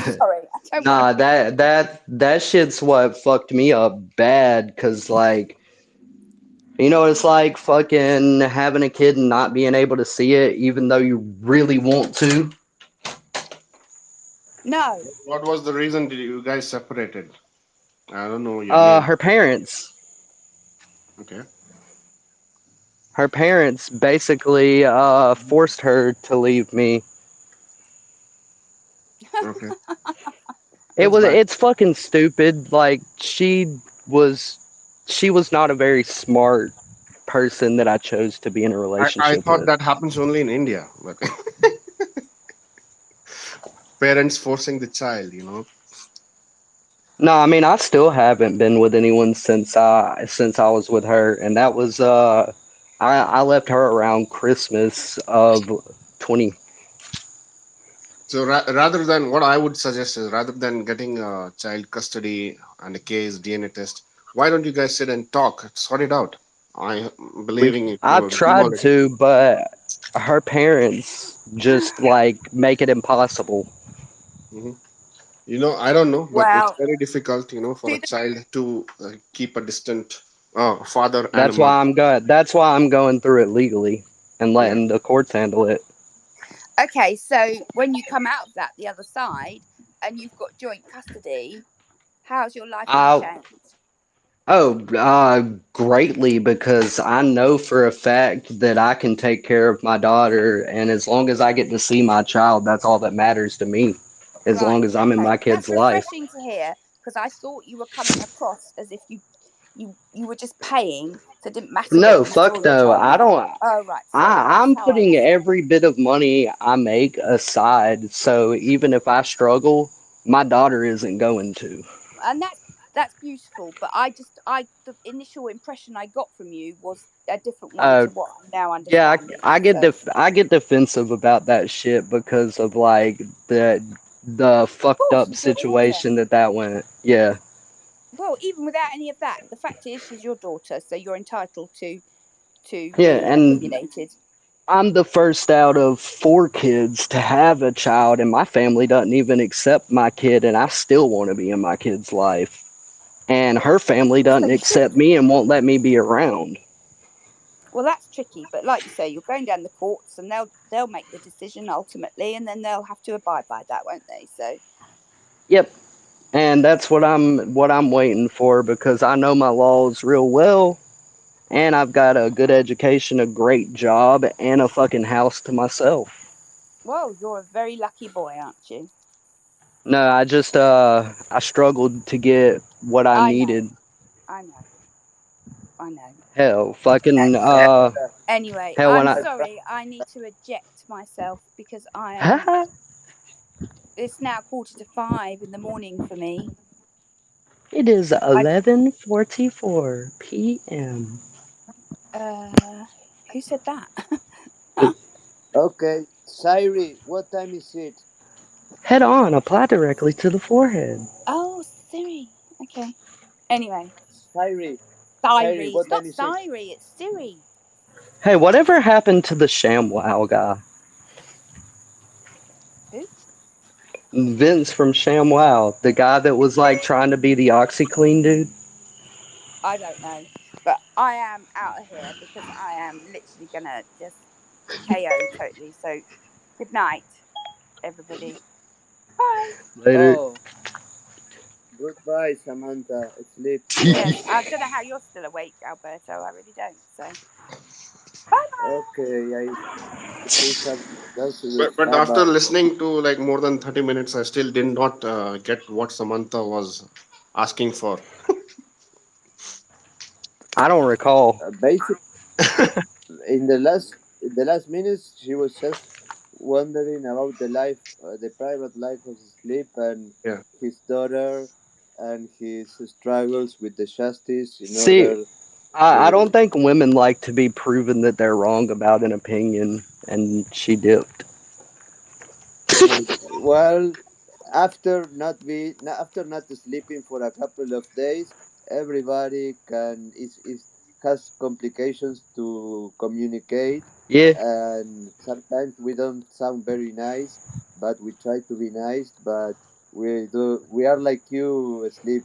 sorry, I don't want to nah, pick on you. that shit's what fucked me up bad, cause like you know what it's like fucking having a kid and not being able to see it even though you really want to. No. What was the reason did you guys separated? I don't know your name. Her parents. Okay. Her parents basically forced her to leave me. Okay. That's bad. It's fucking stupid. Like was she was not a very smart person that I chose to be in a I relationship thought with. that happens only in India, but parents forcing the child, you know. No, I mean I still haven't been with anyone since I was with her, and that was I left her around Christmas of 20. So rather than what I would suggest is rather than getting a child custody and a case DNA test, why don't you guys sit and talk, sort it out? I believing it I've will tried demolish. to, but her parents just like make it impossible. Hmm. You know, I don't know, but it's Well, very difficult, you know, for do a the, child to keep a distant father and a That's why mother. I'm going. That's why I'm going through it legally and Yeah. letting the courts handle it. okay. So when you come out of that the other side and you've got joint custody, how's your life going to I change? Oh, greatly because I know for a fact that I can take care of my daughter, and as long as I get to see my child, that's all that matters to me. As Right. long as I'm in Okay. my kid's That's life. refreshing to hear because I thought you were coming across as if you were just paying, so it didn't matter whether No, you saw fuck your no. child or I not. don't. Oh, right. Sorry. That's I'm how I putting understood. every bit of money I make aside, so even if I struggle, my daughter isn't going to. And that's beautiful. But I the initial impression I got from you was a different one Uh, to what I'm now yeah, understanding. So, of I get defensive about that shit because of like the fucked course, up she's your daughter. situation that went. Yeah. Well, even without any of that, the fact is she's your daughter, so you're entitled to Yeah, be and opinionated. I'm the first out of four kids to have a child, and my family doesn't even accept my kid, and I still want to be in my kid's life. and her family So doesn't you should. accept me and won't let me be around. Well, that's tricky, but like you say, you're going down the courts, and they'll make the decision ultimately, and then they'll have to abide by that, won't they? So, Yep. And that's what I'm waiting for because I know my laws real well and I've got a good education, a great job, and a fucking house to myself. well, you're a very lucky boy, aren't you? No, I struggled to get what I I know, needed. I know, I know. Hell, fucking Anyway, hell when I'm I sorry. I need to eject myself because it's now 4:45 in the morning for me. it is I 11:44 p.m. who said that? Okay, Siri, what time is it? Head on, apply directly to the forehead. Oh, Siri. Okay. Anyway, Siri, Siri, Siri. It's what not time is it? Siri. It's Siri. Hey, whatever happened to the ShamWow guy? Who? Vince from ShamWow, the guy that was like trying to be the OxyClean dude. I don't know, but I am out of here because I am literally gonna just KO totally. So, good night, everybody. Bye. Later. Oh, goodbye, Samantha. Sleep well. Yes, I don't know how you're still awake, Alberto. I really don't. So, bye bye. Okay, I see some. That's it. But Bye after bye. listening to like more than 30 minutes, I still did not get what Samantha was asking for. I don't recall. Basic in the last minutes, she was just wondering about the life, the private life of Sleep and Yeah. his daughter, and his struggles with the justice in See, order I don't to. think women like to be proven that they're wrong about an opinion, and she dipped. Well, after not sleeping for a couple of days, everybody can is has complications to communicate, Yeah, and sometimes we don't sound very nice, but we try to be nice. But we are like you, Sleep.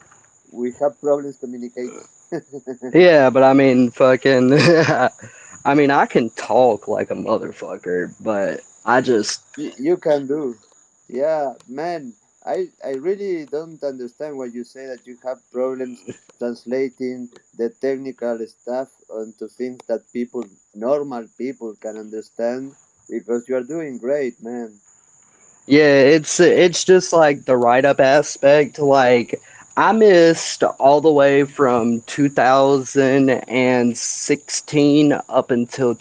We have problems communicating. yeah, but I mean, fucking, I mean, I can talk like a motherfucker, but I just, You can do. Yeah, man. I really don't understand why you say that you have problems translating the technical stuff onto things that normal people can understand, because you are doing great, man. yeah, it's just like the write up aspect. Like, I missed all the way from 2016 up until